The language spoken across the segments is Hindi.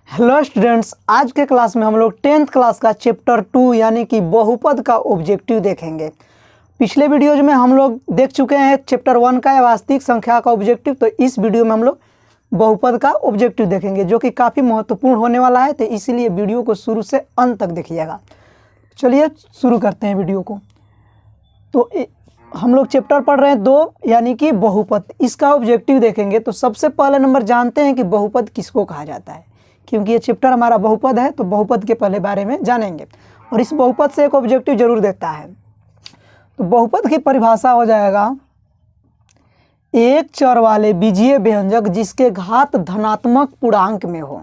हेलो स्टूडेंट्स, आज के क्लास में हम लोग 10th क्लास का चैप्टर 2 यानी कि बहुपद का ऑब्जेक्टिव देखेंगे। पिछले वीडियोज में हम लोग देख चुके हैं चैप्टर 1 का वास्तविक संख्या का ऑब्जेक्टिव। तो इस वीडियो में हम लोग बहुपद का ऑब्जेक्टिव देखेंगे जो कि काफ़ी महत्वपूर्ण होने वाला है। तो इसीलिए वीडियो को शुरू से अंत तक देखिएगा। चलिए शुरू करते हैं वीडियो को। तो हम लोग चैप्टर पढ़ रहे हैं 2 यानी कि बहुपद, इसका ऑब्जेक्टिव देखेंगे। तो सबसे पहले नंबर जानते हैं कि बहुपद किसको कहा जाता है, क्योंकि ये चैप्टर हमारा बहुपद है। तो बहुपद के पहले बारे में जानेंगे और इस बहुपद से एक ऑब्जेक्टिव जरूर देता है। तो बहुपद की परिभाषा हो जाएगा एक चर वाले बीजीय व्यंजक जिसके घात धनात्मक पूर्णांक में हो।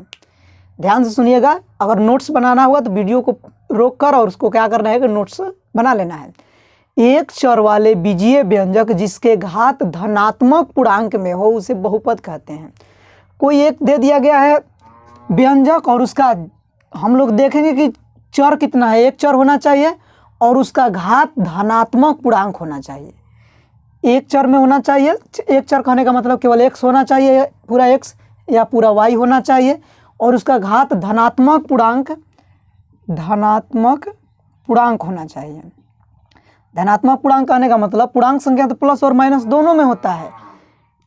ध्यान से सुनिएगा, अगर नोट्स बनाना हुआ तो वीडियो को रोक कर और उसको क्या करना है कि नोट्स बना लेना है। एक चर वाले बीजीय व्यंजक जिसके घात धनात्मक पूर्णांक में हो उसे बहुपद कहते हैं। कोई एक दे दिया गया है व्यंजक और उसका हम लोग देखेंगे कि चर कितना है, एक चर होना चाहिए और उसका घात धनात्मक पूर्णांक होना चाहिए। एक चर में होना चाहिए, एक चर कहने का मतलब केवल x होना चाहिए, पूरा x या पूरा y होना चाहिए और उसका घात धनात्मक पूर्णांक होना चाहिए। धनात्मक पूर्णांक कहने का मतलब पूर्णांक संख्या तो प्लस और माइनस दोनों में होता है,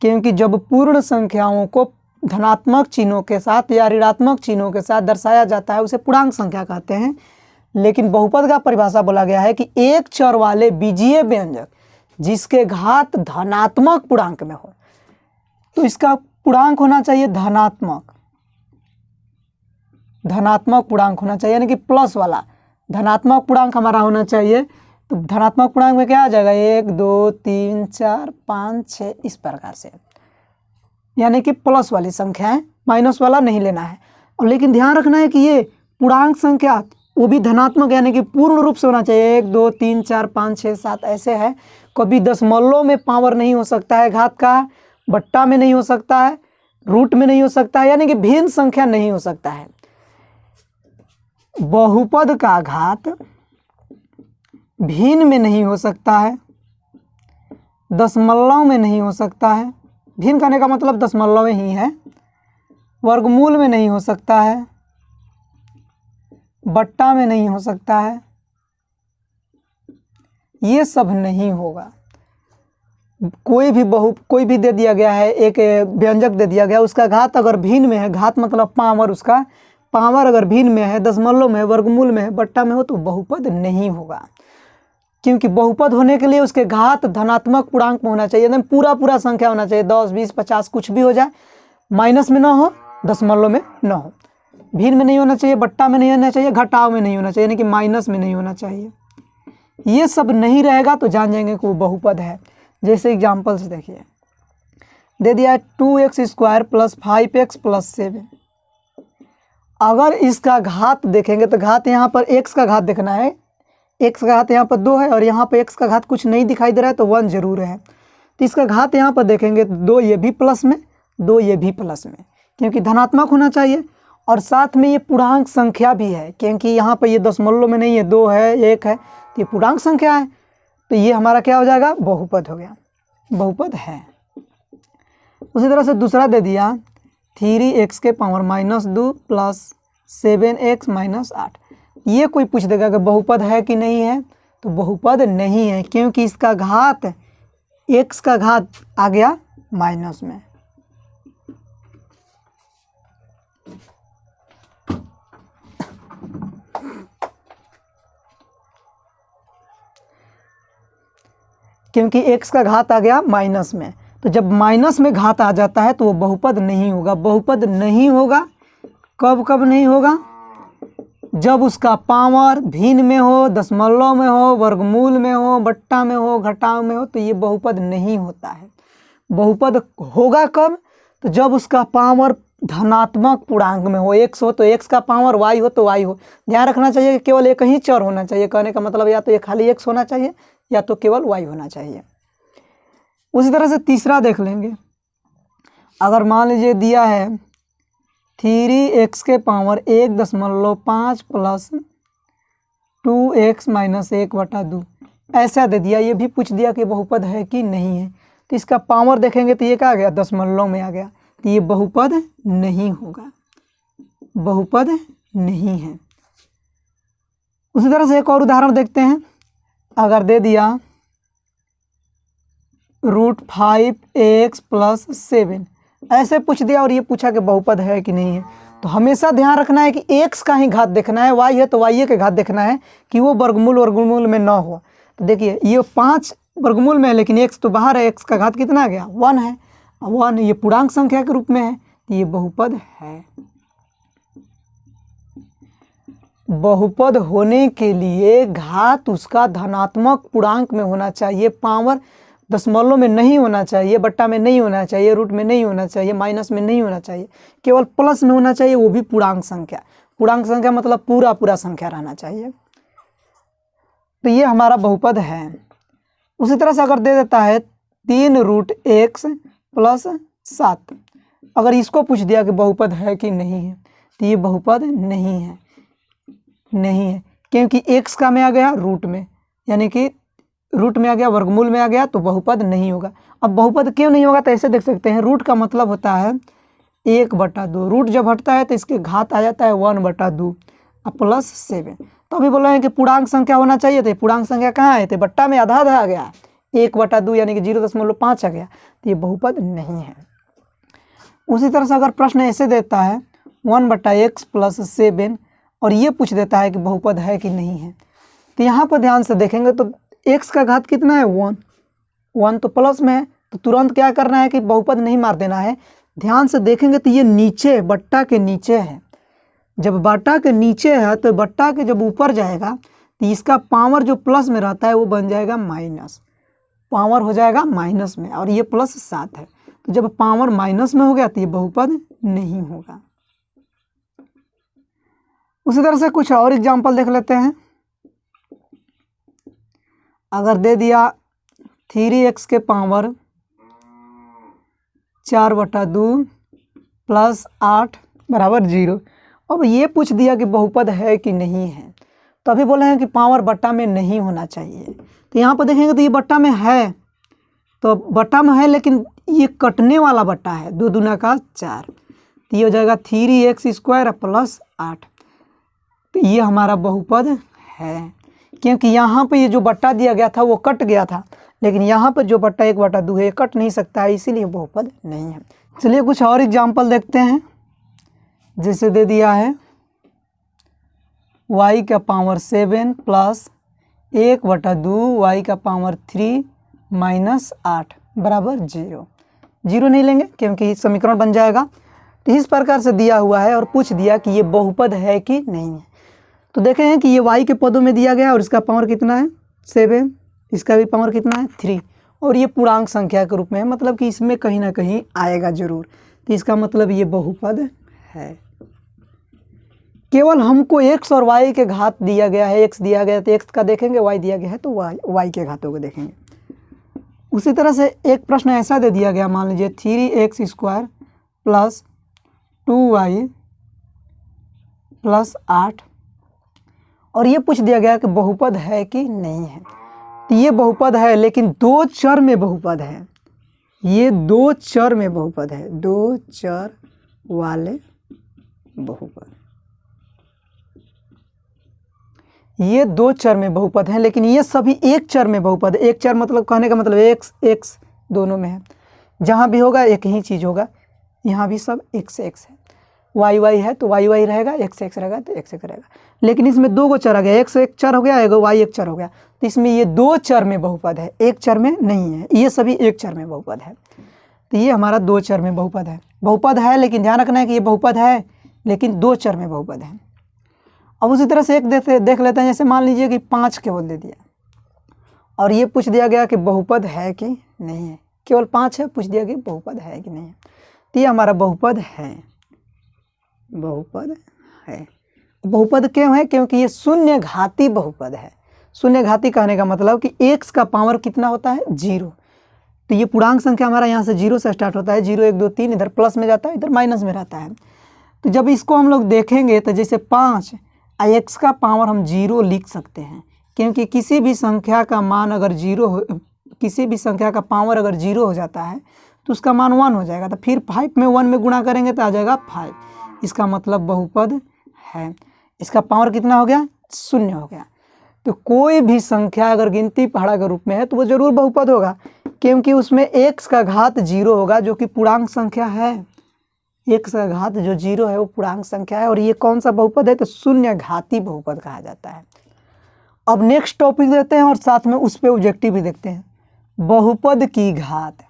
क्योंकि जब पूर्ण संख्याओं को धनात्मक चिन्हों के साथ या ऋणात्मक चिन्हों के साथ दर्शाया जाता है उसे पूर्णांक संख्या कहते हैं। लेकिन बहुपद का परिभाषा बोला गया है कि एक चर वाले बीजीय व्यंजक जिसके घात धनात्मक पूर्णांक में हो। तो इसका पूर्णांक होना चाहिए धनात्मक पूर्णांक होना चाहिए, यानी कि प्लस वाला धनात्मक पूर्णांक हमारा होना चाहिए। तो धनात्मक पूर्णांक में क्या आ जाएगा, 1 2 3 4 5 6 इस प्रकार से, यानी कि प्लस वाली संख्या है, माइनस वाला नहीं लेना है। और लेकिन ध्यान रखना है कि ये पूर्णांक संख्या वो भी धनात्मक यानी कि पूर्ण रूप से होना चाहिए। 1 2 3 4 5 6 7 ऐसे है। कभी दशमलव में पावर नहीं हो सकता है घात का, बट्टा में नहीं हो सकता है, रूट में नहीं हो सकता है, यानी कि भिन्न संख्या नहीं हो सकता है। बहुपद का घात भिन्न में नहीं हो सकता है, दशमलव में नहीं हो सकता है, भिन्न करने का मतलब दशमलव ही है, वर्गमूल में नहीं हो सकता है, बट्टा में नहीं हो सकता है, ये सब नहीं होगा। कोई भी दे दिया गया है, एक व्यंजक दे दिया गया, उसका घात अगर भिन्न में है, घात मतलब पावर, उसका पावर अगर भिन्न में है, दशमलव में है, वर्गमूल में है, बट्टा में हो तो बहुपद नहीं होगा। क्योंकि बहुपद होने के लिए उसके घात धनात्मक पूर्णांक में होना चाहिए, एकदम पूरा संख्या होना चाहिए, 10 20 50 कुछ भी हो जाए, माइनस में ना हो, दशमलव में ना हो, भिन्न में नहीं होना चाहिए, बट्टा में नहीं होना चाहिए, घटाव में नहीं होना चाहिए, यानी कि माइनस में नहीं होना चाहिए। ये सब नहीं रहेगा तो जान जाएंगे कि वो बहुपद है। जैसे एग्जाम्पल्स देखिए, दे दिया है 2x² + 5x + 7। अगर इसका घात देखेंगे तो घात यहाँ पर x का घात देखना है, x का घात यहाँ पर 2 है और यहाँ पर x का घात कुछ नहीं दिखाई दे रहा है तो 1 जरूर है। तो इसका घात यहाँ पर देखेंगे तो 2 ये भी प्लस में, 2 ये भी प्लस में, क्योंकि धनात्मक होना चाहिए। और साथ में ये पूर्णांक संख्या भी है, क्योंकि यहाँ पर ये दशमलव में नहीं है, 2 है 1 है, तो ये पूर्णांक संख्या है। तो ये हमारा क्या हो जाएगा, बहुपद हो गया, बहुपद है। उसी तरह से दूसरा दे दिया 3x² -2 + 7x - 8। ये कोई पूछ देगा कि बहुपद है कि नहीं है, तो बहुपद नहीं है, क्योंकि इसका घात x का घात आ गया माइनस में। क्योंकि x का घात आ गया माइनस में, तो जब माइनस में घात आ जाता है तो वो बहुपद नहीं होगा। बहुपद नहीं होगा कब नहीं होगा, जब उसका पावर भिन्न में हो, दशमलव में हो, वर्गमूल में हो, बट्टा में हो, घटाव में हो, तो ये बहुपद नहीं होता है। बहुपद होगा कब, तो जब उसका पावर धनात्मक पूर्णांक में हो, x हो तो x का पावर, y हो तो y हो। ध्यान रखना चाहिए कि केवल एक ही चर होना चाहिए, कहने का मतलब या तो ये खाली x होना चाहिए या तो केवल y होना चाहिए। उसी तरह से तीसरा देख लेंगे। अगर मान लीजिए दिया है 3x के पावर 1.5 + 2x - 1/2, ऐसा दे दिया। ये भी पूछ दिया कि बहुपद है कि नहीं है, तो इसका पावर देखेंगे तो ये क्या आ गया, दशमलव में आ गया, तो ये बहुपद नहीं होगा। बहुपद नहीं है। उसी तरह से एक और उदाहरण देखते हैं। अगर दे दिया √5x + 7, ऐसे पूछ दिया और ये पूछा कि बहुपद है कि नहीं है, तो हमेशा ध्यान रखना है कि x का ही घात देखना है, y है तो y के घात देखना है कि वो वर्गमूल में ना हो। तो देखिए ये 5 वर्गमूल में है लेकिन x तो बाहर है, x का घात कितना आ गया 1 है, 1 ये पूर्णांक संख्या के रूप में है, तो ये बहुपद है। बहुपद होने के लिए घात उसका धनात्मक पूर्णांक में होना चाहिए, पावर दशमलव में नहीं होना चाहिए, बट्टा में नहीं होना चाहिए, रूट में नहीं होना चाहिए, माइनस में नहीं होना चाहिए, केवल प्लस में होना चाहिए, वो भी पूर्णांक संख्या। पूर्णांक संख्या मतलब पूरा संख्या रहना चाहिए। तो ये हमारा बहुपद है। उसी तरह से अगर दे देता है 3√x + 7, अगर इसको पूछ दिया कि बहुपद है कि नहीं है, तो ये बहुपद नहीं है, क्योंकि x का में आ गया रूट में, यानी कि रूट में आ गया, वर्गमूल में आ गया, तो बहुपद नहीं होगा। अब बहुपद क्यों नहीं होगा, तो ऐसे देख सकते हैं, रूट का मतलब होता है 1/2, रूट जब हटता है तो इसके घात आ जाता है 1/2 + 7। तो अभी बोल रहे हैं कि पूर्णांक संख्या होना चाहिए, तो पूर्णांक संख्या कहाँ है, तो बट्टा में आधा आ गया, 1/2 यानी कि 0.5 आ गया, तो ये बहुपद नहीं है। उसी तरह से अगर प्रश्न ऐसे देता है 1/x + 7 और ये पूछ देता है कि बहुपद है कि नहीं है, तो यहाँ पर ध्यान से देखेंगे तो x का घात कितना है 1 तो प्लस में है, तो तुरंत क्या करना है कि बहुपद नहीं मार देना है। ध्यान से देखेंगे तो ये नीचे बट्टा के नीचे है, जब बट्टा के नीचे है तो बट्टा के जब ऊपर जाएगा तो इसका पावर जो प्लस में रहता है वो बन जाएगा माइनस, पावर हो जाएगा माइनस में, और ये +7 है, तो जब पावर माइनस में हो गया तो ये बहुपद नहीं होगा। उसी तरह से कुछ और एग्जाम्पल देख लेते हैं। अगर दे दिया 3x के पावर 4/2 + 8 = 0, अब ये पूछ दिया कि बहुपद है कि नहीं है, तो अभी बोले हैं कि पावर बट्टा में नहीं होना चाहिए। तो यहाँ पर देखेंगे तो ये बट्टा में है, तो बट्टा में है लेकिन ये कटने वाला बट्टा है, 2 दूना का 4, तो ये हो जाएगा 3x² + 8, तो ये हमारा बहुपद है, क्योंकि यहाँ पे ये जो बट्टा दिया गया था वो कट गया था, लेकिन यहाँ पर जो बट्टा 1/2 है कट नहीं सकता है, इसीलिए बहुपद नहीं है। चलिए कुछ और एग्जाम्पल देखते हैं। जैसे दे दिया है y का पावर 7 + 1/2 y का पावर 3 - 8 = 0। 0 नहीं लेंगे क्योंकि समीकरण बन जाएगा। तो इस प्रकार से दिया हुआ है और पूछ दिया कि ये बहुपद है कि नहीं है। तो देखें हैं कि ये y के पदों में दिया गया और इसका पावर कितना है 7, इसका भी पावर कितना है 3, और ये पूर्णांक संख्या के रूप में है, मतलब कि इसमें कहीं ना कहीं आएगा जरूर, तो इसका मतलब ये बहुपद है। केवल हमको x और y के घात दिया गया है, x दिया गया तो x का देखेंगे, y दिया गया है तो y के घातों को देखेंगे। उसी तरह से एक प्रश्न ऐसा दे दिया गया, मान लीजिए 3x² + 2y + 8, और ये पूछ दिया गया कि बहुपद है कि नहीं है। तो ये बहुपद है, लेकिन 2 चर में बहुपद है, ये 2 चर में बहुपद है, 2 चर वाले बहुपद, ये 2 चर में बहुपद है, लेकिन ये सभी एक चर में बहुपद है। एक चर मतलब कहने का मतलब x दोनों में है, जहाँ भी होगा एक ही चीज़ होगा, यहाँ भी सब x है, y है तो y रहेगा, x रहेगा तो x रहेगा, लेकिन इसमें 2 चर आ गया, x एक चर हो गया, y एक चर हो गया, तो इसमें ये 2 चर में बहुपद है, एक चर में नहीं है, ये सभी एक चर में बहुपद है। तो ये हमारा 2 चर में बहुपद है, लेकिन ध्यान रखना है कि ये बहुपद है लेकिन 2 चर में बहुपद है। अब उसी तरह से एक देख लेते हैं। जैसे मान लीजिए कि 5 केवल दे दिया और ये पूछ दिया गया कि बहुपद है कि नहीं है, केवल 5 है, पूछ दिया कि बहुपद है कि नहीं है, तो ये हमारा बहुपद है, बहुपद है। बहुपद क्यों है, क्योंकि ये शून्य घाती बहुपद है। शून्य घाती कहने का मतलब कि x का पावर कितना होता है 0, तो ये पूर्णांक संख्या हमारा यहाँ से 0 से स्टार्ट होता है, 0 1 2 3, इधर प्लस में जाता है, इधर माइनस में रहता है। तो जब इसको हम लोग देखेंगे तो जैसे 5 x का पावर हम 0 लिख सकते हैं, क्योंकि किसी भी संख्या का मान अगर 0 हो, किसी भी संख्या का पावर अगर 0 हो जाता है तो उसका मान 1 हो जाएगा, तो फिर 5 में 1 में गुणा करेंगे तो आ जाएगा 5, इसका मतलब बहुपद है। इसका पावर कितना हो गया? 0 हो गया। तो कोई भी संख्या अगर गिनती पहाड़ा के रूप में है तो वो जरूर बहुपद होगा, क्योंकि उसमें x का घात 0 होगा जो कि पूर्णांक संख्या है। x का घात जो 0 है वो पूर्णांक संख्या है, और ये कौन सा बहुपद है? तो शून्य घाती बहुपद कहा जाता है। अब नेक्स्ट टॉपिक देखते हैं और साथ में उस पे ऑब्जेक्टिव भी देखते हैं। बहुपद की घात।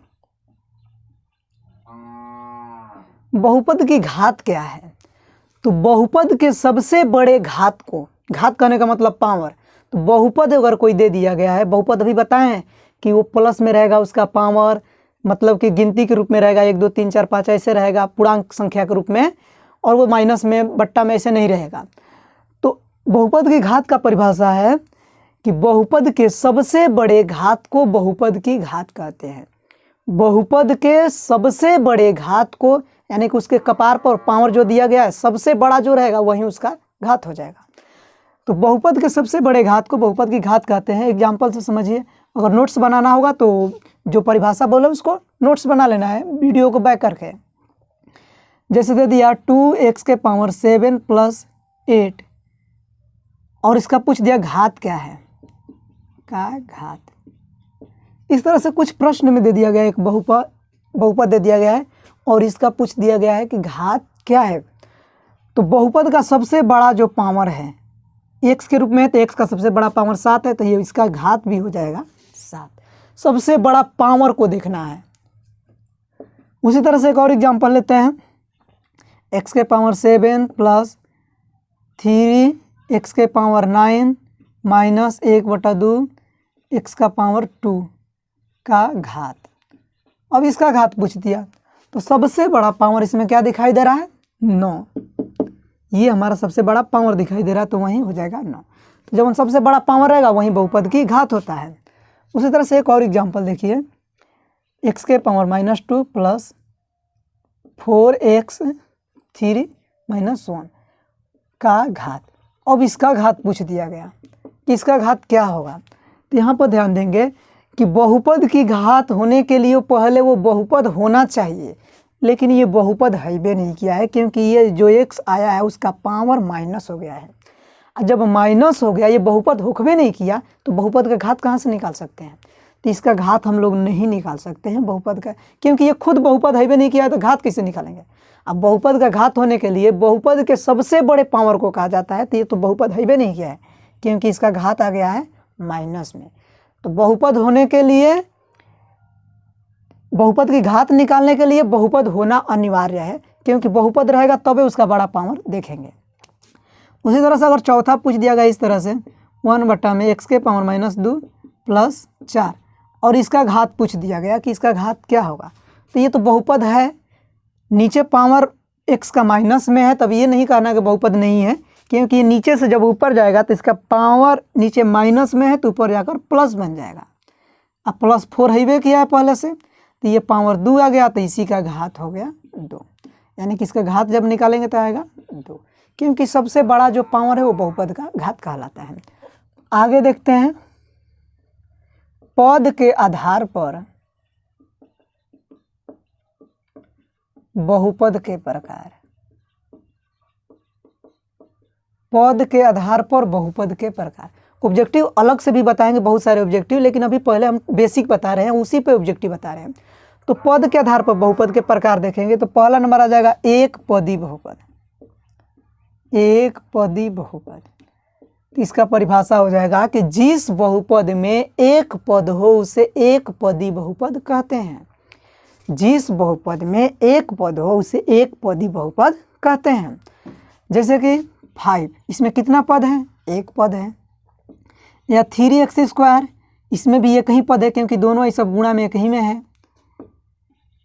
बहुपद की घात क्या है? तो बहुपद के सबसे बड़े घात को, घात कहने का मतलब पावर, तो बहुपद अगर कोई दे दिया गया है, बहुपद अभी बताएं कि वो प्लस में रहेगा, उसका पावर मतलब कि गिनती के रूप में रहेगा, 1 2 3 4 5 ऐसे रहेगा पूर्णांक संख्या के रूप में, और वो माइनस में बट्टा में ऐसे नहीं रहेगा। तो बहुपद की घात का परिभाषा है कि बहुपद के सबसे बड़े घात को बहुपद की घात कहते हैं। बहुपद के सबसे बड़े घात को, यानी कि उसके कपार पर पावर जो दिया गया है सबसे बड़ा जो रहेगा वही उसका घात हो जाएगा। तो बहुपद के सबसे बड़े घात को बहुपद की घात कहते हैं। एग्जाम्पल से समझिए, अगर नोट्स बनाना होगा तो जो परिभाषा बोले उसको नोट्स बना लेना है वीडियो को बैक करके। जैसे दे दिया 2x के पावर 7 + 8, और इसका पूछ दिया घात क्या है, का घात। इस तरह से कुछ प्रश्न में दे दिया गया, एक बहुपद दे दिया गया है और इसका पूछ दिया गया है कि घात क्या है। तो बहुपद का सबसे बड़ा जो पावर है x के रूप में है, तो x का सबसे बड़ा पावर 7 है, तो ये इसका घात भी हो जाएगा 7। सबसे बड़ा पावर को देखना है। उसी तरह से एक और एग्जांपल लेते हैं, x के पावर 7 + 3x के पावर 9 - 1/2 x का पावर 2 का घात। अब इसका घात पूछ दिया, तो सबसे बड़ा पावर इसमें क्या दिखाई दे रहा है? 9। ये हमारा सबसे बड़ा पावर दिखाई दे रहा है, तो वहीं हो जाएगा 9। तो जब सबसे बड़ा पावर रहेगा वहीं बहुपद की घात होता है। उसी तरह से एक और एग्जांपल देखिए, x के पावर -2 + 4x 3 - 1 का घात। अब इसका घात पूछ दिया गया कि इसका घात क्या होगा। तो यहाँ पर ध्यान देंगे कि बहुपद की घात होने के लिए पहले वो बहुपद होना चाहिए, लेकिन ये बहुपद है भी नहीं किया है, क्योंकि ये जो x आया है उसका पावर माइनस हो गया है। जब माइनस हो गया, ये बहुपद होकवे नहीं किया, तो बहुपद का घात कहाँ से निकाल सकते हैं? तो इसका घात हम लोग नहीं निकाल सकते हैं बहुपद का, क्योंकि ये खुद बहुपद है भी नहीं किया है, तो घात कैसे निकालेंगे? अब बहुपद का घात होने के लिए बहुपद के सबसे बड़े पावर को कहा जाता है, तो ये तो बहुपद है भी नहीं किया है, क्योंकि इसका घात आ गया है माइनस में। तो बहुपद होने के लिए, बहुपद की घात निकालने के लिए बहुपद होना अनिवार्य है, क्योंकि बहुपद रहेगा तबे उसका बड़ा पावर देखेंगे। उसी तरह से अगर चौथा पूछ दिया गया इस तरह से 1/में x के पावर -2 + 4, और इसका घात पूछ दिया गया कि इसका घात क्या होगा। तो ये तो बहुपद है, नीचे पावर x का माइनस में है, तब ये नहीं कहना कि बहुपद नहीं है, क्योंकि ये नीचे से जब ऊपर जाएगा तो इसका पावर नीचे माइनस में है तो ऊपर जाकर प्लस बन जाएगा। अब +4 है वे किया है पहले से, तो ये पावर 2 आ गया, तो इसी का घात हो गया 2, यानी कि इसका घात जब निकालेंगे तो आएगा 2, क्योंकि सबसे बड़ा जो पावर है वो बहुपद का घात कहलाता है। आगे देखते हैं, पद के आधार पर बहुपद के प्रकार। पद के आधार पर बहुपद के प्रकार। ऑब्जेक्टिव अलग से भी बताएंगे, बहुत सारे ऑब्जेक्टिव, लेकिन अभी पहले हम बेसिक बता रहे हैं, उसी पे ऑब्जेक्टिव बता रहे हैं। तो पद के आधार पर बहुपद के प्रकार देखेंगे, तो पहला नंबर आ जाएगा एक पदी बहुपद। एक पदी बहुपद, तो इसका परिभाषा हो जाएगा कि जिस बहुपद में एक पद हो उसे एक पदी बहुपद कहते हैं। जिस बहुपद में एक पद हो उसे एक पदी बहुपद कहते हैं। जैसे कि 5, इसमें कितना पद है? एक पद है। या 3x², इसमें भी एक ही पद है, क्योंकि दोनों ये सब गुणा में एक ही में है।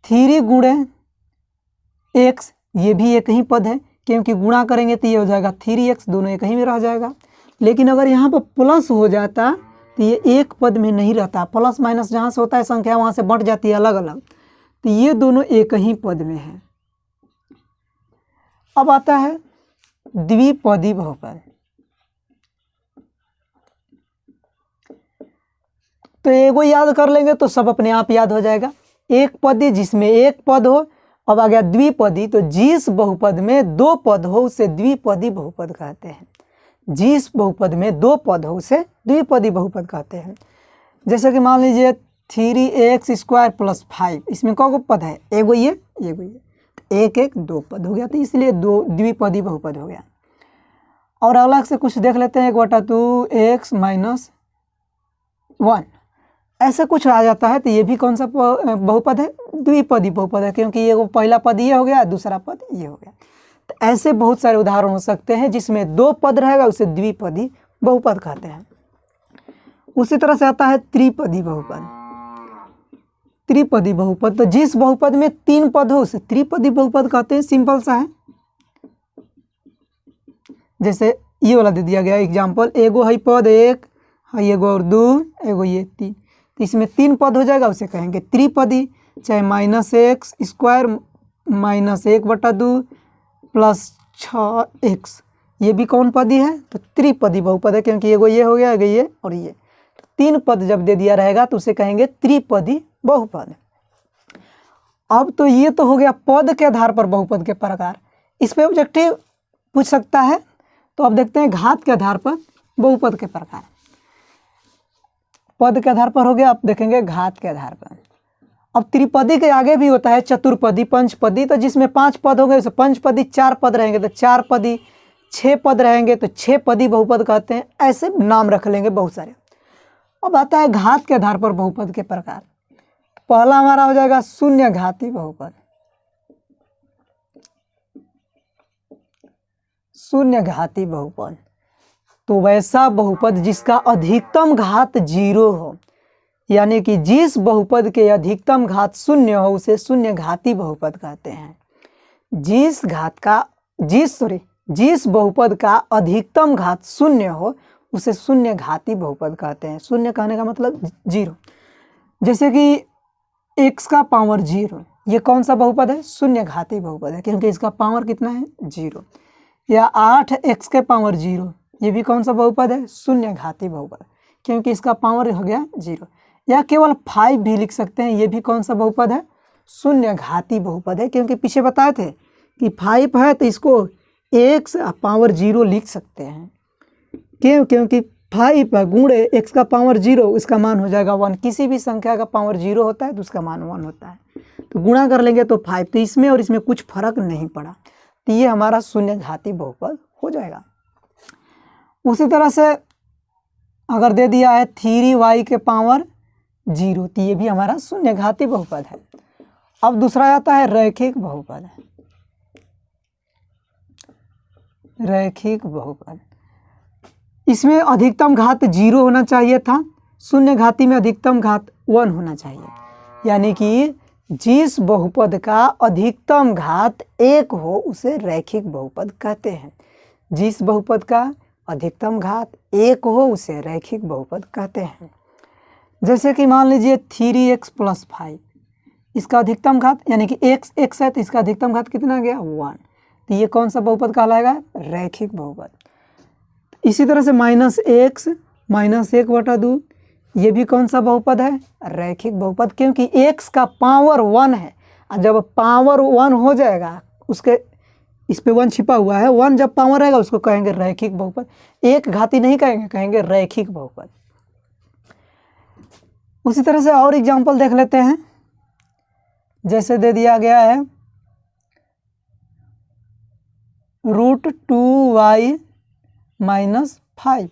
3 × x, ये भी एक ही पद है, क्योंकि गुणा करेंगे तो ये हो जाएगा 3x, दोनों एक ही में रह जाएगा। लेकिन अगर यहाँ पर प्लस हो जाता तो ये एक पद में नहीं रहता, प्लस माइनस जहाँ से होता है संख्या वहाँ से बंट जाती है अलग अलग, तो ये दोनों एक ही पद में है। अब आता है द्विपदी बहुपद। तो एगो याद कर लेंगे तो सब अपने आप याद हो जाएगा। एक पदी जिसमें एक पद हो अब आ गया द्विपदी, तो जिस बहुपद में दो पद हो उसे द्विपदी बहुपद कहते हैं। जिस बहुपद में दो पद हो उसे द्विपदी बहुपद कहते हैं। जैसे कि मान लीजिए 3x² + 5, इसमें कौन पद है? एगो ये एगो ये, तो एक एक दो पद हो गया, तो इसलिए दो द्विपदी बहुपद हो गया। और अलग से कुछ देख लेते हैं, 1/2 x - 1, ऐसे कुछ आ जाता है, तो ये भी कौन सा बहुपद है? द्विपदी बहुपद है, क्योंकि ये वो पहला पद ये हो गया, दूसरा पद ये हो गया। तो ऐसे बहुत सारे उदाहरण हो सकते हैं जिसमें दो पद रहेगा, उसे द्विपदी बहुपद कहते हैं। उसी तरह से आता है त्रिपदी बहुपद। त्रिपदी बहुपद, तो जिस बहुपद में तीन पद हो उसे त्रिपदी बहुपद कहते हैं। सिंपल सा है। जैसे ये वाला दे दिया गया एग्जाम्पल, एगो है पद एक, है एगो और दो, एगो ये तीन, तो इसमें तीन पद हो जाएगा, उसे कहेंगे त्रिपदी। चाहे -x² - 1/2 + 6x, ये भी कौन पदी है? तो त्रिपदी बहुपद है, क्योंकि एगो ये हो गया, एगो ये और ये, तो तीन पद जब दे दिया रहेगा तो उसे कहेंगे त्रिपदी बहुपद। अब तो ये तो हो गया पद के आधार पर बहुपद के प्रकार। इस पे ऑब्जेक्टिव पूछ सकता है, तो अब देखते हैं घात के आधार पर बहुपद के प्रकार। पद के आधार पर हो गया, अब देखेंगे घात के आधार पर। अब त्रिपदी के आगे भी होता है चतुर्पदी, पंचपदी, तो जिसमें 5 पद होंगे उसे पंचपदी, 4 पद रहेंगे तो चार पदी, 6 पद रहेंगे तो 6 पदी बहुपद कहते हैं। ऐसे नाम रख लेंगे बहुत सारे। अब आता है घात के आधार पर बहुपद के प्रकार। पहला हमारा हो जाएगा शून्य घाती बहुपद। शून्य घाती बहुपद, तो वैसा बहुपद जिसका अधिकतम घात 0 हो, यानी कि जिस बहुपद के अधिकतम घात 0 हो उसे शून्य घाती बहुपद कहते हैं। जिस बहुपद का अधिकतम घात 0 हो उसे शून्य घाती बहुपद कहते हैं। शून्य कहने का मतलब 0। जैसे कि x⁻0, ये कौन सा बहुपद है? शून्य घाती बहुपद है, क्योंकि इसका पावर कितना है? 0। या 8x⁻0, ये भी कौन सा बहुपद है? शून्य घाती बहुपद, क्योंकि इसका पावर हो गया 0। या केवल 5 भी लिख सकते हैं, ये भी कौन सा बहुपद है? शून्य घाती बहुपद है, क्योंकि पीछे बताए थे कि 5 है तो इसको x⁻0 लिख सकते हैं। क्योंकि 5 गुणे x⁻0, इसका मान हो जाएगा 1। किसी भी संख्या का पावर 0 होता है तो उसका मान 1 होता है, तो गुणा कर लेंगे तो 5, तो इसमें और इसमें कुछ फर्क नहीं पड़ा, तो ये हमारा शून्य घाती बहुपद हो जाएगा। उसी तरह से अगर दे दिया है 3y⁻0, तो ये भी हमारा शून्य घाती बहुपद है। अब दूसरा आता है रैखिक बहुपद। रैखिक बहुपद, इसमें अधिकतम घात 0 होना चाहिए था, शून्य घाती में अधिकतम घात 1 होना चाहिए, यानी कि जिस बहुपद का अधिकतम घात 1 हो उसे रैखिक बहुपद कहते हैं। जिस बहुपद का अधिकतम घात 1 हो उसे रैखिक बहुपद कहते हैं। जैसे कि मान लीजिए 3x + 5, इसका अधिकतम घात, यानी कि x है तो इसका अधिकतम घात कितना गया? 1, तो ये कौन सा बहुपद कहलाएगा? रैखिक बहुपद। इसी तरह से -x - 1/2, ये भी कौन सा बहुपद है? रैखिक बहुपद, क्योंकि x का पावर 1 है, और जब पावर 1 हो जाएगा, उसके इस पे 1 छिपा हुआ है, 1 जब पावर रहेगा उसको कहेंगे रैखिक बहुपद। एक घाती नहीं कहेंगे, कहेंगे रैखिक बहुपद। उसी तरह से और एग्जाम्पल देख लेते हैं। जैसे दे दिया गया है √2y - 5,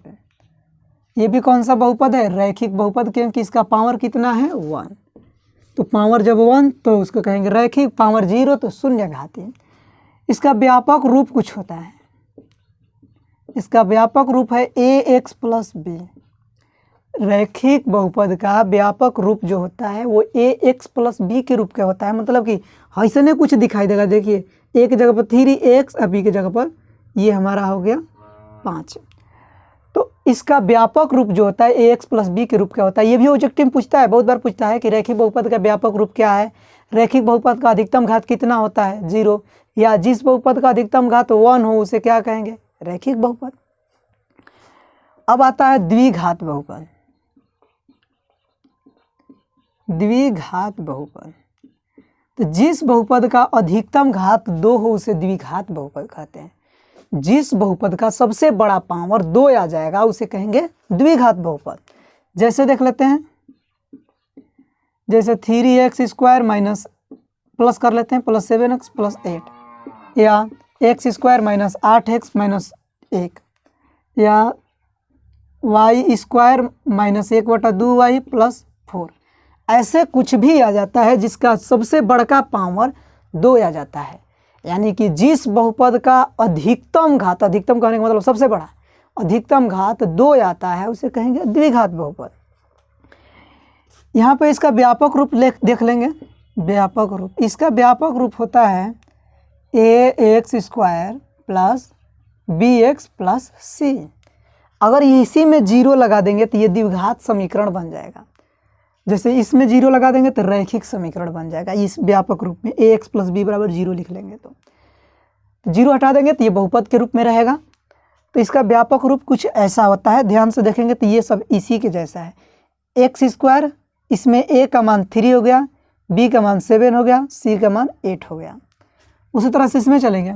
ये भी कौन सा बहुपद है? रैखिक बहुपद, क्योंकि इसका पावर कितना है? 1, तो पावर जब 1 तो उसको कहेंगे रैखिक, पावर 0 तो शून्य घाती। इसका व्यापक रूप कुछ होता है, इसका व्यापक रूप है ax + b। रैखिक बहुपद का व्यापक रूप जो होता है वो ax + b के रूप का होता है, मतलब कि ऐसे नहीं कुछ दिखाई देगा। देखिए, a की जगह पर 3x और b की जगह पर ये हमारा हो गया 5, तो इसका व्यापक रूप जो होता है ax + b के रूप का होता है। ये भी ऑब्जेक्टिव पूछता है, बहुत बार पूछता है कि रैखिक बहुपद का व्यापक रूप क्या है, रैखिक बहुपद का अधिकतम घात कितना होता है? 0, या जिस बहुपद का अधिकतम घात 1 हो उसे क्या कहेंगे? रैखिक बहुपद। अब आता है द्विघात बहुपद। द्विघात बहुपद, तो जिस बहुपद का अधिकतम घात 2 हो उसे द्विघात बहुपद कहते हैं। जिस बहुपद का सबसे बड़ा पावर 2 आ जाएगा उसे कहेंगे द्विघात बहुपद। जैसे देख लेते हैं, जैसे 3x² माइनस प्लस कर लेते हैं प्लस 7x प्लस 8, या x² माइनस 8x माइनस 1, या y² माइनस 1/2y प्लस 4। ऐसे कुछ भी आ जाता है जिसका सबसे बड़का पावर 2 आ जाता है। यानी कि जिस बहुपद का अधिकतम घात, अधिकतम कहने का मतलब सबसे बड़ा, अधिकतम घात 2 आता है उसे कहेंगे द्विघात बहुपद। यहाँ पे इसका व्यापक रूप देख लेंगे। व्यापक रूप, इसका व्यापक रूप होता है ax² plus bx plus c। अगर इसी में 0 लगा देंगे तो ये द्विघात समीकरण बन जाएगा। जैसे इसमें 0 लगा देंगे तो रैखिक समीकरण बन जाएगा। इस व्यापक रूप में ax प्लस b बराबर 0 लिख लेंगे तो 0 हटा देंगे तो ये बहुपद के रूप में रहेगा। तो इसका व्यापक रूप कुछ ऐसा होता है, ध्यान से देखेंगे तो ये सब इसी के जैसा है। x², इसमें a का मान 3 हो गया, b का मान 7 हो गया, c का मान 8 हो गया। उसी तरह से इसमें चलेंगे,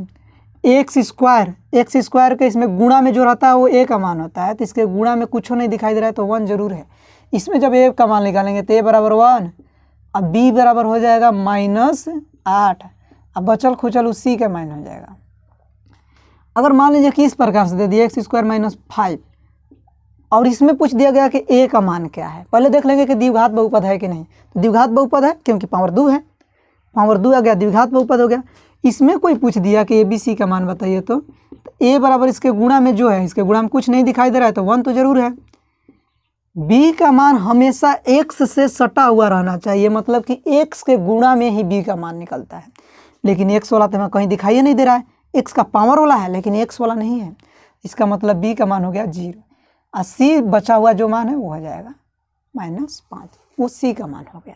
x² के इसमें गुणा में जो रहता है वो a का मान होता है, तो इसके गुणा में कुछ नहीं दिखाई दे रहा है तो 1 जरूर है। इसमें जब a का मान निकालेंगे तो a बराबर 1, अब b बराबर हो जाएगा -8, अब बचल खुचल उसी का मान हो जाएगा। अगर मान लीजिए कि इस प्रकार से दे दिया x² माइनस 5 और इसमें पूछ दिया गया कि a का मान क्या है, पहले देख लेंगे कि द्विघात बहुपद है कि नहीं। तो द्विघात बहुपद है क्योंकि पावर 2 है, पावर 2 आ गया, द्विघात बहुपद हो गया। इसमें कोई पूछ दिया कि ABC का मान बताइए तो a बराबर इसके गुणा में जो है, इसके गुणा में कुछ नहीं दिखाई दे रहा है तो 1 तो जरूर है। b का मान हमेशा x से सटा हुआ रहना चाहिए, मतलब कि x के गुणा में ही b का मान निकलता है। लेकिन x वाला तो हमें कहीं दिखाई नहीं दे रहा है, x का पावर वाला है लेकिन x वाला नहीं है। इसका मतलब b का मान हो गया 0 और c बचा हुआ जो मान है वो हो जाएगा -5, वो c का मान हो गया।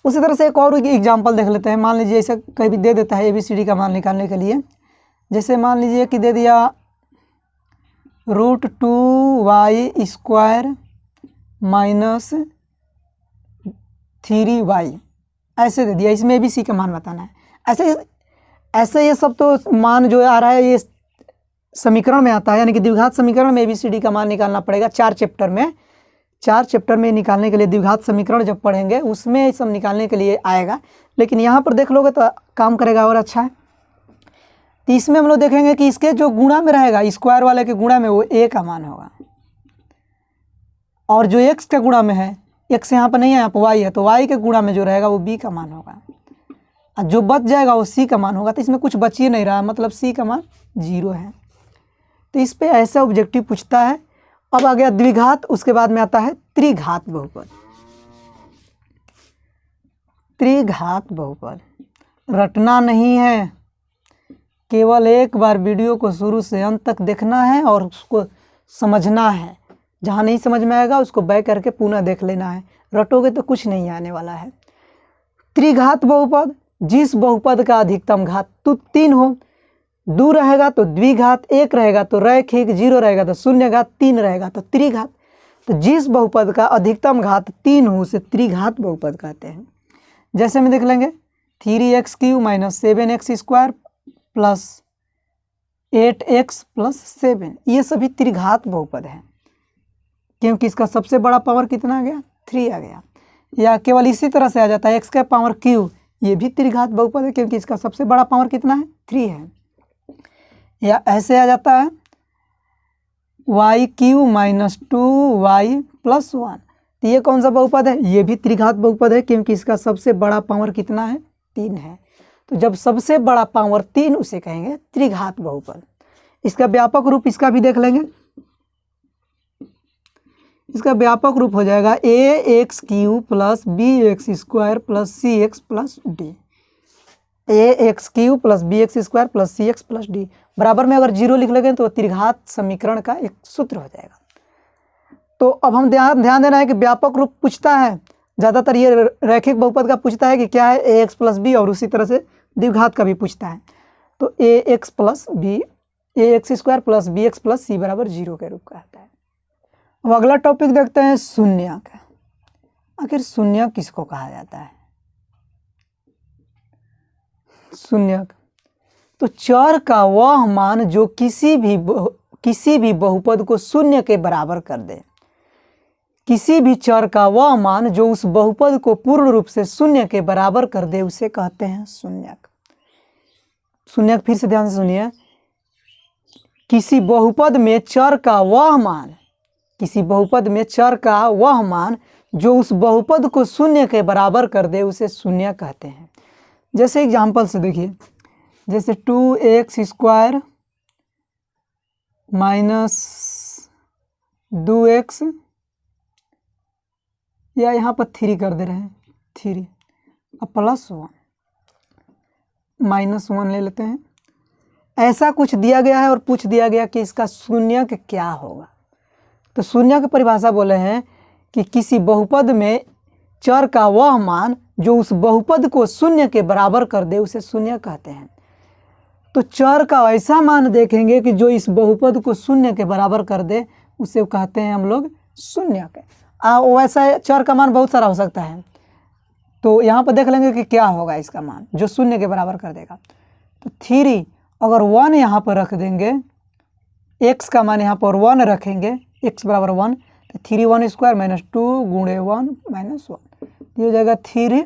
उसी तरह से एक और एग्जाम्पल देख लेते हैं। मान लीजिए ऐसा कहीं भी दे देता है ABCD का मान निकालने के लिए। जैसे मान लीजिए कि दे दिया √2y² माइनस 3y, ऐसे दे दिया। इसमें ABC का मान बताना है। ऐसे ये सब तो मान जो आ रहा है ये समीकरण में आता है, यानी कि द्विघात समीकरण में ABCD का मान निकालना पड़ेगा। 4 चैप्टर में निकालने के लिए द्विघात समीकरण जब पढ़ेंगे उसमें ये सब निकालने के लिए आएगा। लेकिन यहाँ पर देख लोगे तो काम करेगा और अच्छा है। तो इसमें हम लोग देखेंगे कि इसके जो गुणा में रहेगा, स्क्वायर वाले के गुणा में वो a का मान होगा, और जो x के गुणा में है, x यहाँ पर नहीं है, यहाँ पर y है, तो y के गुणा में जो रहेगा वो b का मान होगा, और जो बच जाएगा वो c का मान होगा। तो इसमें कुछ बच ही नहीं रहा, मतलब c का मान 0 है। तो इस पे ऐसा ऑब्जेक्टिव पूछता है। अब आ गया द्विघात, उसके बाद में आता है त्रिघात बहुपद। त्रिघात बहुपद रटना नहीं है, केवल एक बार वीडियो को शुरू से अंत तक देखना है और उसको समझना है। जहाँ नहीं समझ में आएगा उसको बैक करके पुनः देख लेना है, रटोगे तो कुछ नहीं आने वाला है। त्रिघात बहुपद, जिस बहुपद का अधिकतम घात तो 3 हो, 2 रहेगा तो द्विघात, 1 रहेगा तो रैखिक, 0 रहेगा तो शून्य घात, 3 रहेगा तो त्रिघात। तो जिस बहुपद का अधिकतम घात 3 हो उसे त्रिघात बहुपद कहते हैं। जैसे में देख लेंगे 3x³ minus 7x² plus 8x plus 7, ये सभी त्रिघात बहुपद हैं क्योंकि इसका सबसे बड़ा पावर कितना आ गया, 3 आ गया। या केवल इसी तरह से आ जाता है x का पावर क्यू, ये भी त्रिघात बहुपद है क्योंकि इसका सबसे बड़ा पावर कितना है, 3 है। या ऐसे आ जाता है y³ माइनस 2y प्लस 1, तो ये कौन सा बहुपद है, ये भी त्रिघात बहुपद है क्योंकि इसका सबसे बड़ा पावर कितना है, 3 है। तो जब सबसे बड़ा पावर 3 उसे कहेंगे त्रिघात बहुपद। इसका व्यापक रूप इसका भी देख लेंगे। इसका व्यापक रूप हो जाएगा ax³ plus bx² plus cx plus d, ax³ plus bx² plus cx plus d बराबर में अगर 0 लिख लेंगे तो त्रिघात समीकरण का एक सूत्र हो जाएगा। तो अब हम ध्यान देना है कि व्यापक रूप पूछता है, ज़्यादातर ये रैखिक बहुपद का पूछता है कि क्या है ax प्लस b, और उसी तरह से द्विघात का भी पूछता है। तो ax plus b, ax² plus bx plus c बराबर 0 के रूप का आता है। अब अगला टॉपिक देखते हैं शून्य का। आखिर शून्य किसको कहा जाता है। शून्यक। तो चर का वह मान जो किसी भी बहुपद को शून्य के बराबर कर दे। किसी भी चर का वह मान जो उस बहुपद को पूर्ण रूप से शून्य के बराबर कर दे उसे कहते हैं शून्यक। शून्यक फिर से ध्यान से सुनिए। किसी बहुपद में चर का वह मान, किसी बहुपद में चर का वह मान जो उस बहुपद को शून्य के बराबर कर दे उसे शून्य कहते हैं। जैसे एग्जाम्पल से देखिए, जैसे 2x² माइनस 2x, या यहाँ पर 3 कर दे रहे हैं, 3 अब +1 -1 ले लेते हैं। ऐसा कुछ दिया गया है और पूछ दिया गया कि इसका शून्यक क्या होगा। तो शून्यक की परिभाषा बोले हैं कि किसी बहुपद में चर का वह मान जो उस बहुपद को शून्य के बराबर कर दे उसे शून्य कहते हैं। तो चर का ऐसा मान देखेंगे कि जो इस बहुपद को शून्य के बराबर कर दे उसे कहते हैं हम लोग शून्यक। वैसा चर का मान बहुत सारा हो सकता है, तो यहाँ पर देख लेंगे कि क्या होगा इसका मान जो शून्य के बराबर कर देगा। तो 3 अगर 1 यहाँ पर रख देंगे, x का मान यहाँ पर 1 रखेंगे, x बराबर 1, तो 3 1 स्क्वायर माइनस 2 गुणे 1 माइनस 1, ये हो जाएगा 3।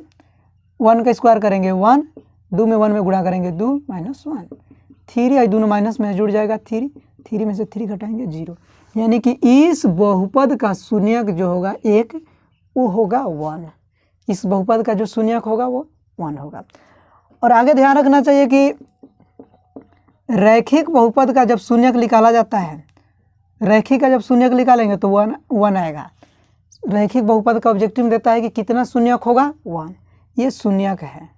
1 का स्क्वायर करेंगे 1, 2 में 1 में गुणा करेंगे 2 माइनस 1, 3 या दोनों माइनस में जुड़ जाएगा 3, 3 में से 3 घटाएंगे 0, यानी कि इस बहुपद का शून्यक जो होगा 1 वो होगा 1। इस बहुपद का जो शून्यक होगा वो 1 होगा। और आगे ध्यान रखना चाहिए कि रैखिक बहुपद का जब शून्यक निकाला जाता है, रैखिक का जब शून्यक निकालेंगे तो 1 आएगा। रैखिक बहुपद का ऑब्जेक्टिव देता है कि कितना शून्यक होगा 1, ये शून्यक है।